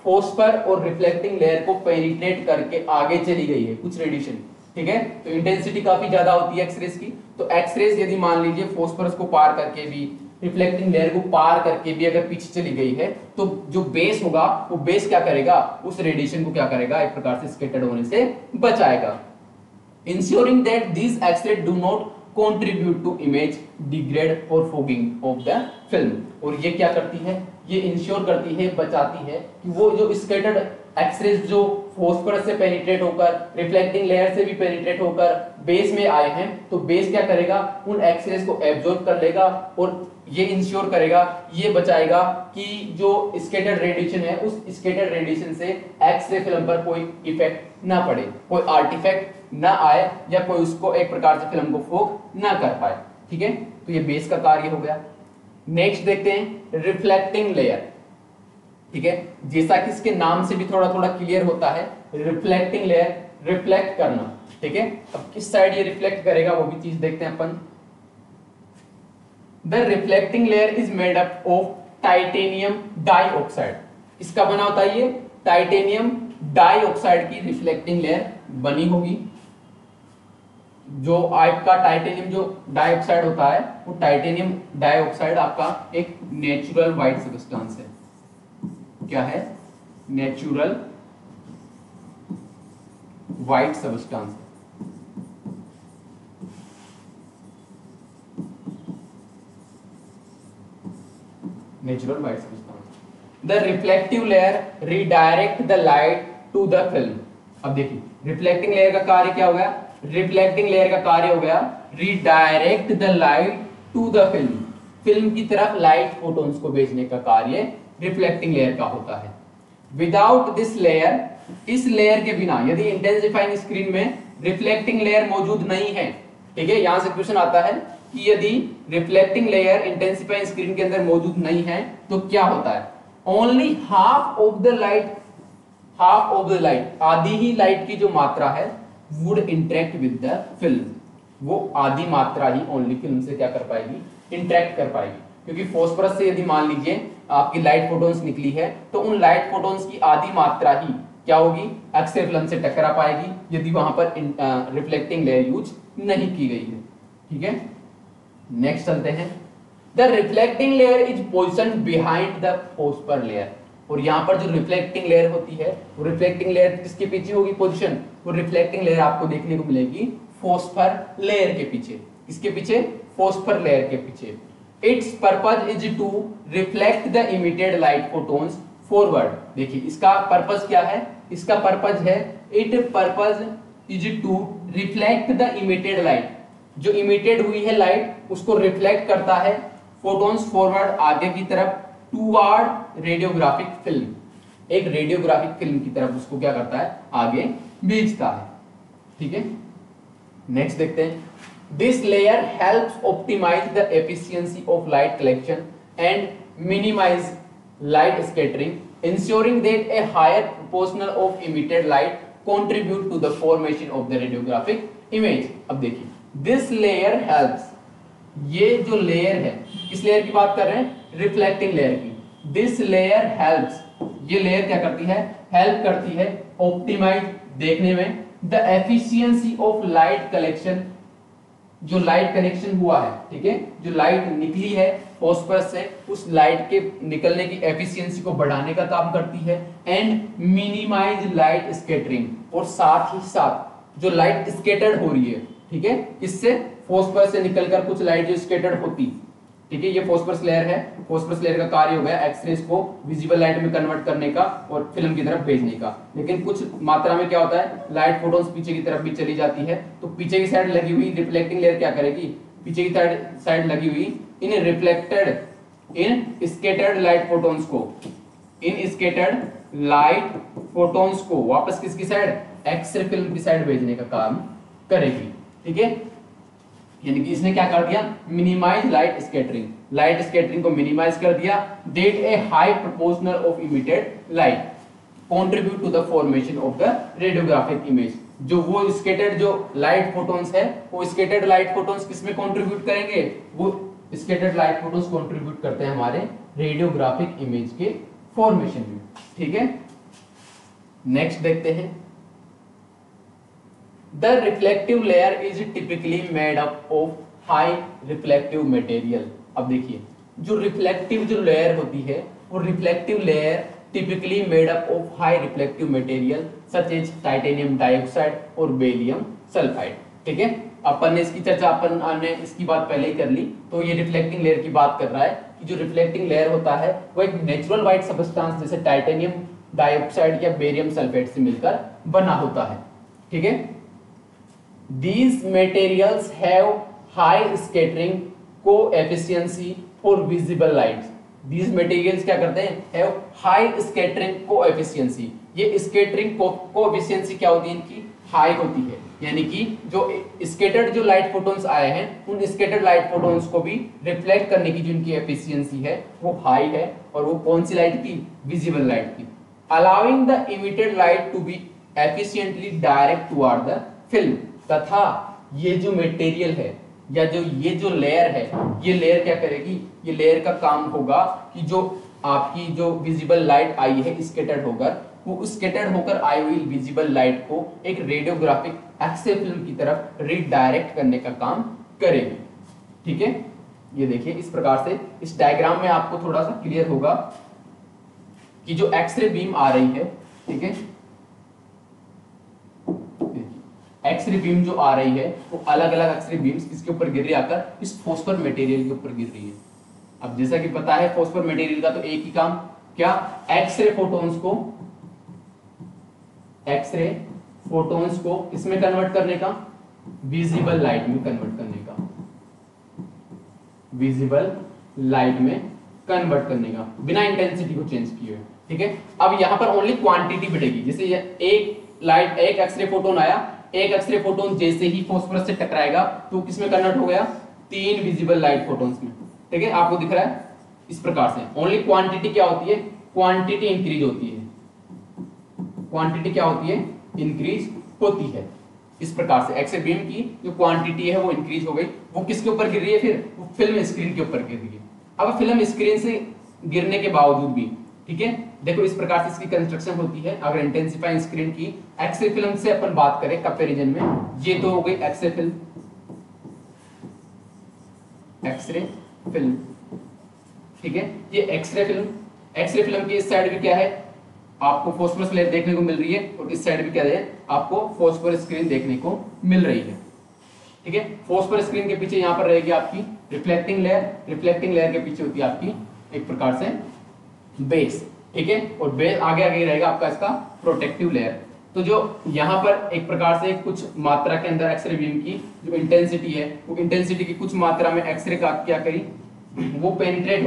फॉस्फर और रिफ्लेक्टिंग लेयर को पेनिट्रेट करके आगे चली गई है कुछ रेडिएशन। ठीक है, तो इंटेंसिटी काफी ज्यादा होती है एक्सरेज की। तो एक्सरेज यदि मान लीजिए फॉस्फोरस को पार करके भी, रिफ्लेक्टिंग लेयर को पार करके भी अगर पीछे चली गई है तो जो बेस होगा वो बेस क्या करेगा, उस रेडिएशन को क्या करेगा, एक प्रकार से स्कैटर्ड होने से बचाएगा। Ensuring that these X-ray do not contribute to image degrade और फोगिंग ऑफ द फिल्म। और ये क्या करती है, ये इंश्योर करती है, बचाती है कि वो जो स्कैटर्ड एक्सरेज जो फॉस्फोरस से पेनिट्रेट होकर, रिफ्लेक्टिंग लेयर से भी पेनिट्रेट होकर बेस में आए हैं, तो बेस क्या करेगा, उन एक्सरेज को एब्जॉर्ब कर लेगा और ये इंश्योर करेगा, ये बचाएगा कि जो स्कैटर्ड रेडिएशन है उस स्कैटर्ड रेडिएशन से एक्सरे फिल्म पर कोई इफेक्ट ना पड़े, कोई आर्टिफैक्ट ना आए या कोई उसको एक प्रकार से फिल्म को फोक ना कर पाए। ठीक है, तो ये बेस का कार्य हो गया। नेक्स्ट देखते हैं रिफ्लेक्टिंग लेयर। ठीक है, जैसा कि इसके नाम से भी थोड़ा थोड़ा क्लियर होता है, रिफ्लेक्टिंग लेयर रिफ्लेक्ट करना। ठीक है, अब किस साइड ये रिफ्लेक्ट करेगा वो भी चीज देखते हैं अपन। The reflecting layer is made up of titanium dioxide. इसका बना होता है ये टाइटेनियम डाइऑक्साइड की रिफ्लेक्टिंग लेयर बनी होगी। जो आपका टाइटेनियम जो डाइऑक्साइड होता है वो टाइटेनियम डाइऑक्साइड आपका एक नेचुरल व्हाइट सब्सटेंस है। क्या है? Natural white substance. Natural white substance. The reflective layer redirect the light to the film. अब देखिए रिफ्लेक्टिंग लेयर का कार्य क्या हो गया? रिफ्लेक्टिंग लेयर का कार्य हो गया redirect the light to the film. Film की तरफ लाइट फोटॉन्स को भेजने का कार्य रिफ्लेक्टिंग लेयर का होता है। विदाउट दिस लेयर, इस लेयर के बिना, यदि इंटेंसिफाइंग स्क्रीन में रिफ्लेक्टिंग लेयर मौजूद नहीं है, ठीक है, यहां से क्वेश्चन आता है कि यदि रिफ्लेक्टिंग लेयर इंटेंसिफाइंग स्क्रीन के अंदर मौजूद नहीं है तो क्या होता है? Only half of the light, half of the light, आधी ही लाइट की जो मात्रा है would interact with the film. वो आधी मात्रा ही ओनली फिल्म से क्या कर पाएगी? इंटरेक्ट कर पाएगी। क्योंकि फास्फोरस से यदि मान लीजिए आपकी लाइट फोटॉन्स निकली है तो उन लाइट फोटॉन्स की आधी मात्रा ही क्या होगी? एक्स-रे फिल्म से टकरा पाएगी यदि वहां पर रिफ्लेक्टिंग लेयर यूज नहीं की गई है। ठीक है, नेक्स्ट चलते हैं। The reflecting layer is positioned behind the phosphor layer. और यहां पर जो रिफ्लेक्टिंग लेयर होती है वो रिफ्लेक्टिंग लेयर किसके पीछे होगी पोजीशन? वो रिफ्लेक्टिंग लेयर आपको देखने को मिलेगी फोस्फर लेयर के पीछे। किसके पीछे? फोस्फर लेयर के पीछे। Its purpose is to reflect the emitted light photons forward. देखिए इसका पर्पज क्या है? इसका पर्पज है, it purpose is to reflect the emitted light. जो इमिटेड हुई है लाइट उसको रिफ्लेक्ट करता है फोटॉन्स फॉरवर्ड, आगे की तरफ, टूवर्ड रेडियोग्राफिक फिल्म। एक रेडियोग्राफिक फिल्म की तरफ उसको क्या करता है? आगे भेजता है। ठीक है, नेक्स्ट देखते हैं। This layer helps optimise the efficiency of light collection and minimise light scattering, ensuring that a higher proportion of emitted light contribute to the formation of the radiographic image। अब देखिए this layer helps, ये जो लेयर है, किस लेयर की बात कर रहे हैं? रिफ्लेक्टिंग लेयर की। दिस लेयर हेल्प्स, ये लेयर क्या करती है? हेल्प करती है ऑप्टिमाइज, देखने में, the efficiency of light collection, जो लाइट कनेक्शन हुआ है, ठीक है, जो लाइट निकली है फॉस्फरस से, उस लाइट के निकलने की एफिशिएंसी को बढ़ाने का काम करती है, एंड मिनिमाइज लाइट स्कैटरिंग, और साथ ही साथ जो लाइट स्कैटर्ड हो रही है, ठीक है, इससे फॉस्फरस से निकलकर कुछ लाइट जो स्कैटर्ड होती, ठीक है, ये फॉस्फरस लेयर है, फॉस्फरस लेयर का कार्य हो गया एक्सरेज को विजिबल लाइट में कन्वर्ट करने का और फिल्म की तरफ भेजने का। लेकिन कुछ मात्रा में क्या होता है, लाइट फोटॉन्स पीछे की तरफ भी चली जाती है, तो पीछे की साइड लगी हुई रिफ्लेक्टिंग लेयर क्या करेगी? पीछे की साइड लगी हुई इन रिफ्लेक्टेड, इन स्कैटर्ड लाइट फोटॉन्स को, इन स्कैटर्ड लाइट फोटॉन्स को वापस किसकी साइड? एक्स-रे फिल्म की साइड भेजने का काम करेगी। ठीक है, यानी कि इसने क्या कर दिया? Minimise light scattering, light scattering को मिनिमाइज कर दिया, that a high proportional of emitted light contribute to the formation of the radiographic image. जो वो स्कैटर्ड जो लाइट फोटॉन्स है, वो स्कैटर्ड लाइट फोटॉन्स किसमें कंट्रीब्यूट करेंगे? वो स्कैटर्ड लाइट फोटॉन्स कंट्रीब्यूट करते हैं हमारे रेडियोग्राफिक इमेज के फॉर्मेशन में। ठीक है, नेक्स्ट देखते हैं। The reflective layer is typically made up of high reflective material। अब देखिए जो रिफ्लेक्टिव जो लेयर होती है वो reflective layer typically made up of high reflective material such as titanium dioxide और बेरियम सल्फाइड। ठीक है, अपन ने इसकी चर्चा अपन ने इसकी बात पहले ही कर ली। तो ये रिफ्लेक्टिंग लेयर की बात कर रहा है कि जो रिफ्लेक्टिंग लेयर होता है वो एक नेचुरल व्हाइट सब्सटेंस जैसे टाइटेनियम डाइऑक्साइड या बेरियम सल्फेट से मिलकर बना होता है। ठीक है, these materials have high scattering coefficiency for visible light। these materials क्या करते हैं? have high scattering coefficiency। ये scattering coefficiency क्या होती है? इनकी हाई होती है, यानी कि जो स्कैटर्ड जो लाइट फोटॉन्स आए हैं उन स्कैटर्ड लाइट फोटॉन्स को भी रिफ्लेक्ट करने की जो इनकी एफिशिएंसी है वो हाई है, और वो कौन सी लाइट की, विजिबल लाइट की, allowing the emitted light to be efficiently direct toward the film. तथा ये जो मटेरियल है या जो ये जो लेयर है, ये लेयर क्या करेगी, ये लेयर का काम होगा कि जो आपकी जो विजिबल लाइट आई है स्कैटर्ड होकर, वो स्कैटर्ड होकर आई हुई विजिबल लाइट को एक रेडियोग्राफिक एक्स-रे फिल्म की तरफ रीडायरेक्ट करने का काम करेगी। ठीक है, ये देखिए इस प्रकार से इस डायग्राम में आपको थोड़ा सा क्लियर होगा कि जो एक्स-रे बीम आ रही है, ठीक है, एक्स-रे बीम जो आ रही है वो अलग अलग एक्स-रे बीम्स किसके ऊपर गिर रही है, आकर इस फॉस्फर मटेरियल के ऊपर गिर रही है। अब जैसा कि पता है फॉस्फर मटेरियल का तो एक ही काम, क्या, एक्स-रे फोटॉन्स को इसमें कन्वर्ट करने का, विजिबल लाइट में कन्वर्ट करने का, विजिबल लाइट में कन्वर्ट करने का, बिना इंटेंसिटी को चेंज किए। ठीक है, अब यहां पर ओनली क्वांटिटी बढ़ेगी। जैसे ये एक एक्स-रे फोटोन आया, एक एक्स-रे फोटोन जैसे ही फास्फोरस से टकराएगा तो किसमें कन्वर्ट हो गया, 3 विजिबल लाइट फोटॉन्स में। ठीक है, आपको दिख रहा है इस प्रकार से। ओनली क्वांटिटी क्या होती है, क्वांटिटी इंक्रीज होती है, क्वांटिटी क्या होती है, इंक्रीज होती है। इस प्रकार से एक्स-रे बीम की जो क्वांटिटी है वो इंक्रीज हो गई। वो किसके ऊपर गिर रही है, फिर वो फिल्म स्क्रीन के ऊपर गिर रही है। अब फिल्म स्क्रीन से गिरने के बावजूद भी, ठीक है, देखो इस प्रकार से इसकी कंस्ट्रक्शन होती है। अगर इंटेंसिफाइंग स्क्रीन की एक्स-रे फिल्म से अपन बात करें कंपैरिजन में, ये तो हो गई एक्स-रे फिल्म, एक्स-रे फिल्म, ठीक है, ये एक्स-रे फिल्म की इस साइड भी क्या है, आपको फॉस्फोरस लेयर देखने को मिल रही है, और इस साइड भी क्या है, आपको फॉस्फोरस स्क्रीन देखने को मिल रही है। ठीक है, फॉस्फोरस स्क्रीन के पीछे यहां पर रहेगी आपकी रिफ्लेक्टिंग लेयर के पीछे होती है आपकी एक प्रकार से बेस। ठीक है, और बेस आगे रहेगा आपका इसका प्रोटेक्टिव लेयर। तो जो यहाँ पर एक प्रकार से कुछ मात्रा के अंदर एक्सरे बीम की जो इंटेंसिटी है, वो इंटेंसिटी की कुछ मात्रा में एक्सरे का क्या करी, वो पेनिट्रेट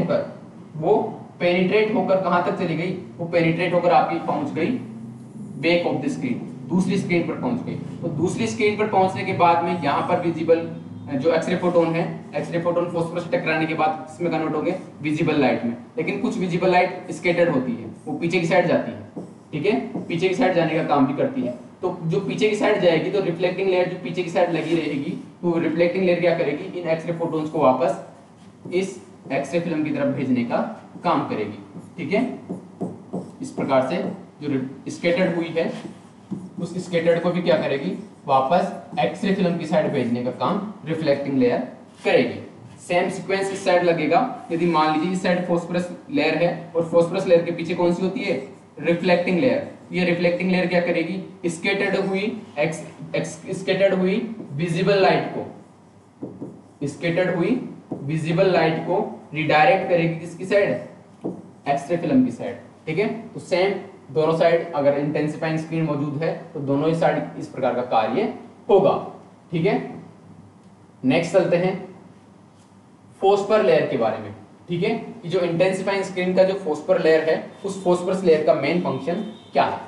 होकर कहां तक चली गई, वो पेनिट्रेट होकर आपकी पहुंच गई बैक ऑफ द स्क्रीन, दूसरी स्क्रीन पर पहुंच गई। तो दूसरी स्क्रीन पर पहुंचने के बाद में यहाँ पर विजिबल जो एक्सरे फोटोन है, एक्सरे फोटोन फॉस्फोरस से टकराने के बाद इसमें कन्वर्ट होंगे विजिबल लाइट में। लेकिन कुछ विजिबल लाइट स्कैटर्ड होती है, वो पीछे की साइड जाती है। ठीक है, पीछे की साइड जाने का काम भी करती है। तो जो पीछे की साइड जाएगी तो रिफ्लेक्टिंग लेयर जो पीछे की साइड लगी रहेगी, तो रिफ्लेक्टिंग लेयर क्या करेगी, इन एक्सरे फोटोन्स को वापस इस एक्सरे फिल्म की तरफ भेजने का काम करेगी। ठीक है, इस प्रकार से जो स्कैटर्ड हुई है उस स्कैटर्ड को भी क्या करेगी, वापस एक्सरे फिल्म की साइड भेजने का काम रिफ्लेक्टिंग लेयर करेगी। सेम सीक्वेंस इस साइड लगेगा। यदि मान लीजिए इस साइड फॉस्फोरस लेयर है और फॉस्फोरस लेयर के पीछे कौन सी होती है, रिफ्लेक्टिंग लेयर। ये रिफ्लेक्टिंग लेयर क्या करेगी, स्कैटर्ड हुई विजिबल लाइट को रिडायरेक्ट करेगी किसकी साइड, एक्सरे फिल्म की साइड। ठीक है, तो सेम दोनों साइड अगर इंटेंसिफाइंग स्क्रीन मौजूद है तो दोनों ही साइड इस प्रकार का कार्य होगा। ठीक है, नेक्स्ट चलते हैं फॉस्फर लेयर के बारे में। ठीक है, कि जो इंटेंसिफाइंग स्क्रीन का जो फॉस्फर लेयर है, उस फॉस्फरस लेयर का मेन फंक्शन क्या है।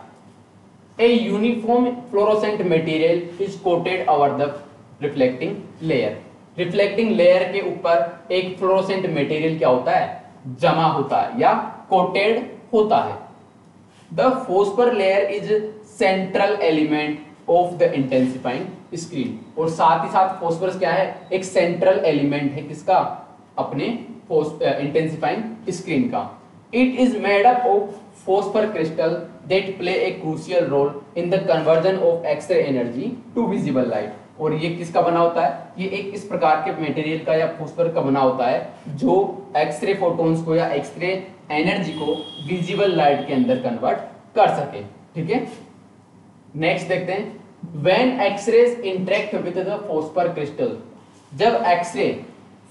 A uniform fluorescent material is coated over the reflecting layer. Reflecting layer के ऊपर एक फ्लोरोसेंट मटेरियल क्या होता है, जमा होता है या कोटेड होता है। The phosphor layer is central element of the intensifying screen। और साथ ही साथ फॉस्फोरस क्या है, एक सेंट्रल एलिमेंट है किसका, अपने इंटेंसिफाइंग स्क्रीन का। It is made up of phosphor crystal that play a crucial role in the conversion of X-ray energy to visible light। और ये किसका बना होता है, ये एक इस प्रकार के मटेरियल का या फॉस्फर का बना होता है जो एक्सरे फोटॉन्स को या एक्सरे एनर्जी को विजिबल लाइट के अंदर कन्वर्ट कर सके। ठीक है, नेक्स्ट देखते हैं, when X-rays interact with the phosphor crystal. जब एक्सरे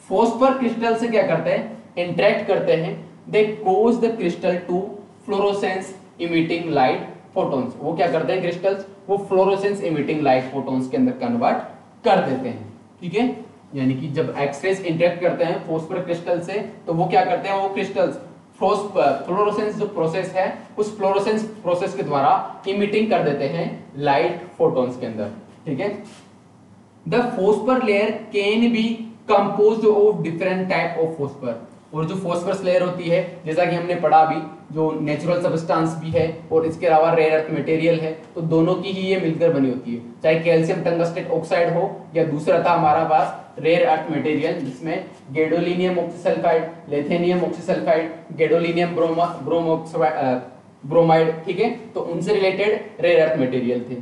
फॉस्फर क्रिस्टल से क्या करते हैं, इंटरेक्ट करते हैं, they cause the crystal to fluorescence emitting light photons. वो क्या करते हैं क्रिस्टल्स, वो फ्लोरोसेंस इमिटिंग लाइट फोटॉन्स के अंदर कन्वर्ट कर देते हैं। ठीक है, यानी कि जब एक्सरेज इंटरेक्ट करते हैं फॉस्फर क्रिस्टल से तो वो क्या करते हैं, वो क्रिस्टल्स फ्लोरोसेंस जो प्रोसेस है उस फ्लोरोसेंस प्रोसेस के द्वारा इमिटिंग कर देते हैं लाइट फोटॉन्स के अंदर। ठीक है। The phosphor layer can be composed of different type of phosphor, और जो फोस्फरस लेयर होती है जैसा कि हमने पढ़ा अभी, जो नेचुरल सब्सटेंस भी है और इसके अलावा रेयर अर्थ मटेरियल है, तो दोनों की ही ये मिलकर बनी होती है। चाहे कैल्शियम टंगस्टेट ऑक्साइड हो या दूसरा था हमारा पास रेयर अर्थ मटेरियल जिसमें gadolinium oxysulphide, lanthanum oxysulphide, gadolinium bromide, ठीक है, तो उनसे रिलेटेड रेयर अर्थ मटेरियल थे।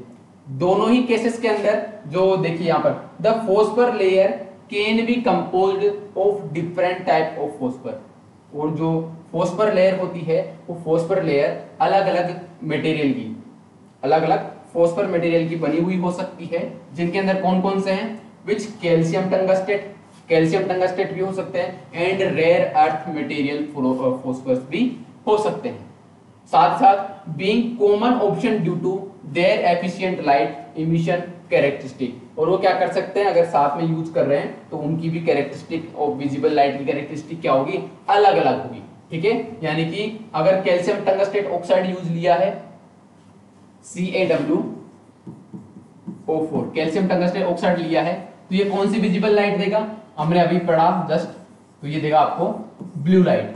दोनों ही केसेस के अंदर जो देखिए यहाँ पर the phosphor layer can be composed of different type of phosphor, और जो फोस्फर लेयर होती है वो फोस्फर लेयर अलग अलग मटेरियल की, अलग अलग फोस्फर मटेरियल की बनी हुई हो सकती है, जिनके अंदर कौन कौन से हैं, विच कैल्शियम टंगस्टेट भी हो सकते हैं and rare earth material phosphors भी हो सकते हैं। साथ साथ being common option due to their efficient light emission characteristic, और वो क्या कर सकते हैं, अगर साथ में यूज कर रहे हैं तो उनकी भी कैरेक्टरिस्टिक और विजिबल लाइट की कैरेक्टरिस्टिक क्या होगी, अलग अलग होगी, ठीक है। यानी कि अगर कैल्शियम टंगस्टेट ऑक्साइड यूज लिया है CaO4 कैल्शियम टंगस्टेट ऑक्साइड लिया है, तो ये कौन सी विजिबल लाइट देगा, हमने अभी पढ़ा जस्ट, तो ये देगा आपको ब्लू लाइट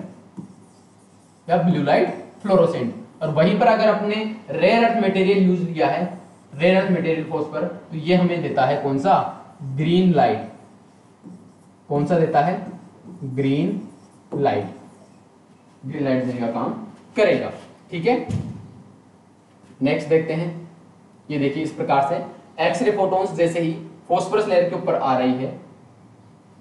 या ब्लू लाइट फ्लोरोसेंट। और वहीं पर अगर अपने रेयर अर्थ मटेरियल यूज लिया है, रेयर अर्थ मटेरियल फोस्फर, तो ये हमें देता है कौन सा, ग्रीन लाइट। कौन सा देता है, ग्रीन लाइट। ग्रीन लाइट देने का काम करेगा, ठीक है। नेक्स्ट देखते हैं, ये देखिए इस प्रकार से एक्सरे फोटॉन्स जैसे ही फॉस्फोरस लेयर के ऊपर आ रही है,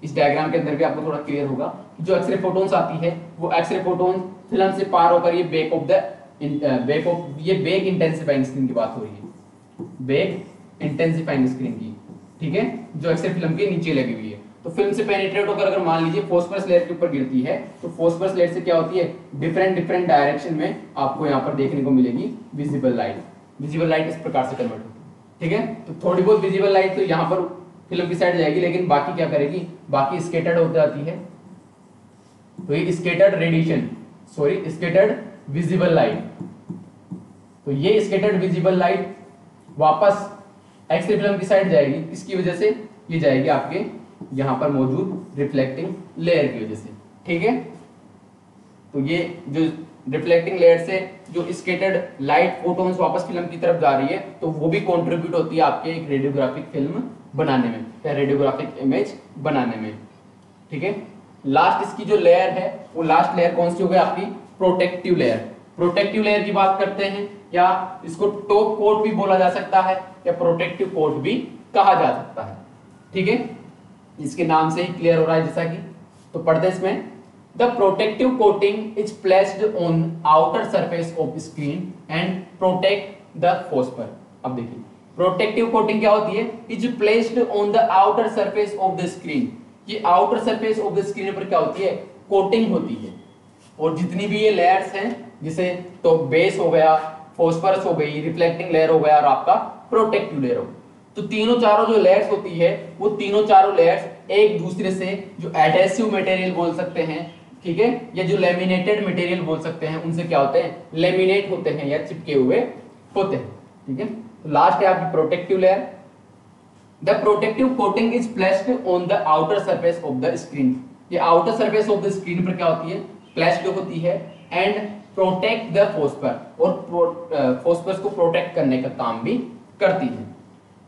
इस डायग्राम के अंदर भी आपको थोड़ा क्लियर होगा कि जो एक्सरे फोटॉन्स आती है वो एक्सरे फोटॉन्स फिल्म से पार होकर ये बैक इंटेंसिफाइंग स्क्रीन की बात हो रही है, बैक इंटेंसिफाइंग स्क्रीन की, ठीक है, जो एक्सरे फिल्म के नीचे लगी हुई है। तो फिल्म से पेनिट्रेट होकर अगर मान लीजिए फॉस्फोरस लेयर के ऊपर गिरती है, तो फॉस्फोरस लेयर से क्या होती है, डिफरेंट डायरेक्शन में आपको यहाँ पर देखने को मिलेगी विजिबल लाइट। विजिबल लाइट इस प्रकार से कन्वर्ट होती है, ठीक है। तो थोड़ी बहुत विजिबल लाइट तो यहाँ पर फिल्म की साइड जाएगी, लेकिन बाकी क्या करेगी, बाकी स्कैटर्ड हो जाती है। तो ये स्कैटर्ड विजिबल लाइट, तो ये स्कैटर्ड विजिबल लाइट वापस एक्सरे फिल्म की साइड जाएगी, किसकी वजह से, ये जाएगी आपके यहाँ पर मौजूद रिफ्लेक्टिंग लेयर की वजह से, ठीक है। तो ये जो रिफ्लेक्टिंग लेयर से जो स्कैटर्ड लाइट फोटॉन्स वापस फिल्म की तरफ जा रही है, तो वो भी कंट्रीब्यूट होती है आपके एक रेडियोग्राफिक फिल्म बनाने में या रेडियोग्राफिक इमेज बनाने में, ठीक है। लास्ट इसकी जो लेयर है वो लास्ट लेयर कौन सी हो गई आपकी, प्रोटेक्टिव लेयर। प्रोटेक्टिव लेयर की बात करते हैं, या इसको टॉप कोट भी बोला जा सकता है या प्रोटेक्टिव कोट भी कहा जा सकता है, ठीक है। इसके नाम से ही क्लियर हो रहा है जैसा कि, तो पढ़ते हैं इसमें, the protective coating is placed on outer surface of screen and protect the phosphor. अब देखिए प्रोटेक्टिव कोटिंग क्या होती है, is placed on the outer surface of the screen. ये outer surface of the screen पर क्या होती है, कोटिंग होती है, और जितनी भी ये लेयर्स हैं, जिसे तो बेस हो गया, फॉस्फोरस हो गई, रिफ्लेक्टिंग लेयर हो गया और आपका प्रोटेक्टिव लेयर हो गया, तो तीनों चारों जो लेयर्स होती है वो तीनों चारों लेयर्स एक दूसरे से जो एडहेसिव मटेरियल बोल सकते हैं, ठीक है, या जो लेमिनेटेड मटेरियल बोल सकते हैं, उनसे क्या होते हैं, लेमिनेट होते हैं या चिपके हुए होते हैं, ठीक है। तो लास्ट है आपकी protective layer. The protective coating is placed on the outer surface of the screen. ये outer surface of the screen पर क्या होती है, प्लेस्ड होती है एंड प्रोटेक्ट द फॉस्फर, और फॉस्फरस को प्रोटेक्ट करने का काम भी करती है।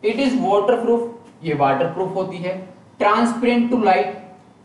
इट इज वाटरप्रूफ, ये वाटरप्रूफ होती है। Transparent to light,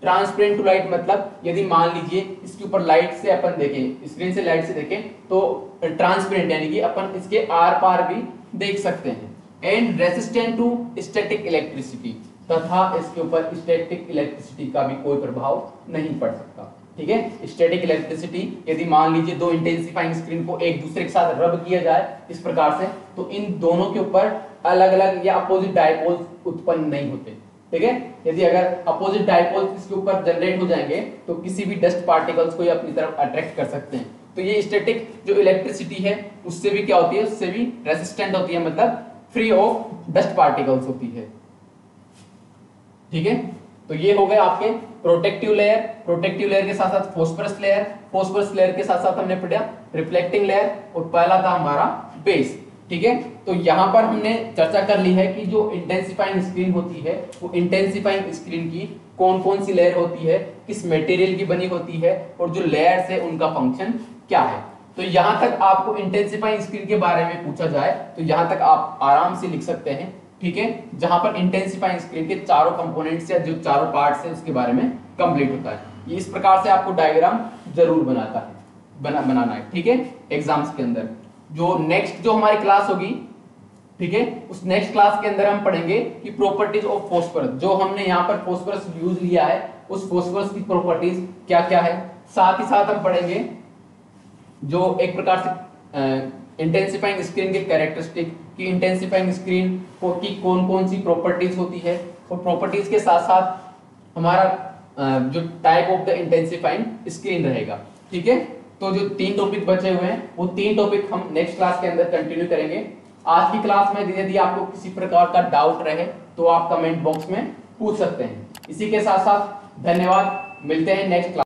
transparent to light मतलब यदि मान लीजिए इसके ऊपर लाइट से अपन देखें, स्क्रीन से लाइट से देखें तो ट्रांसपेरेंट यानी कि अपन इसके आर पार भी देख सकते हैं। And resistant to static electricity, तथा इसके ऊपर स्टैटिक इलेक्ट्रिसिटी का भी कोई प्रभाव नहीं पड़ सकता, ठीक है। स्टैटिक इलेक्ट्रिसिटी यदि मान लीजिए दो इंटेंसिफाइंग स्क्रीन को एक दूसरे के साथ रब किया जाए इस प्रकार से, तो इन दोनों के ऊपर अलग अलग या अपोजिट डायपोल्स उत्पन्न नहीं होते, ठीक है। यदि अगर अपोजिट डायपोल्स इसके ऊपर जनरेट हो जाएंगे तो किसी भी डस्ट पार्टिकल्स को ये अपनी तरफ अट्रैक्ट कर सकते हैं। तो ये स्टैटिक जो इलेक्ट्रिसिटी है उससे भी क्या होती है, उससे भी रेसिस्टेंट होती है, मतलब फ्री ऑफ डस्ट पार्टिकल्स होती है, ठीक है। तो ये हो गए आपके प्रोटेक्टिव लेयर। प्रोटेक्टिव लेयर के साथ साथ फॉस्फोरस लेयर, फॉस्फोरस लेयर के साथ साथ हमने पढ़ा रिफ्लेक्टिंग लेयर, और पहला था हमारा बेस। ठीक है। तो यहाँ पर हमने चर्चा कर ली है कि जो इंटेंसिफाइंग स्क्रीन होती है वो इंटेंसिफाइंग स्क्रीन की कौन कौन सी लेयर होती है, किस मटेरियल की बनी होती है और जो लेयर्स है उनका फंक्शन क्या है। तो यहाँ तक आपको इंटेंसिफाइंग स्क्रीन के बारे में पूछा जाए तो यहाँ तक आप आराम से लिख सकते हैं, ठीक है। जहां पर इंटेंसिफाइंग स्क्रीन के चारों कंपोनेंट्स या जो चारों पार्ट्स है उसके बारे में कंप्लीट होता है। ये इस प्रकार से आपको डायग्राम जरूर बनाना है, ठीक है, एग्जाम्स के अंदर। जो नेक्स्ट जो हमारी क्लास होगी, ठीक है, उस नेक्स्ट क्लास के अंदर हम पढ़ेंगे कि प्रॉपर्टीज ऑफ फास्फोरस। जो हमने यहाँ पर फास्फोरस यूज लिया है उस फास्फोरस की प्रॉपर्टीज क्या क्या है। साथ ही साथ हम पढ़ेंगे जो एक प्रकार से इंटेंसिफाइंग स्क्रीन के कैरेक्टरिस्टिक कि इंटेंसिफाइंग स्क्रीन को की कौन कौन सी प्रॉपर्टीज होती है, और प्रॉपर्टीज के साथ साथ हमारा जो type of the intensifying screen रहेगा, ठीक है। तो जो 3 टॉपिक बचे हुए हैं वो 3 टॉपिक हम नेक्स्ट क्लास के अंदर कंटिन्यू करेंगे। आज की क्लास में यदि आपको किसी प्रकार का डाउट रहे तो आप कमेंट बॉक्स में पूछ सकते हैं। इसी के साथ साथ धन्यवाद, मिलते हैं नेक्स्ट क्लास।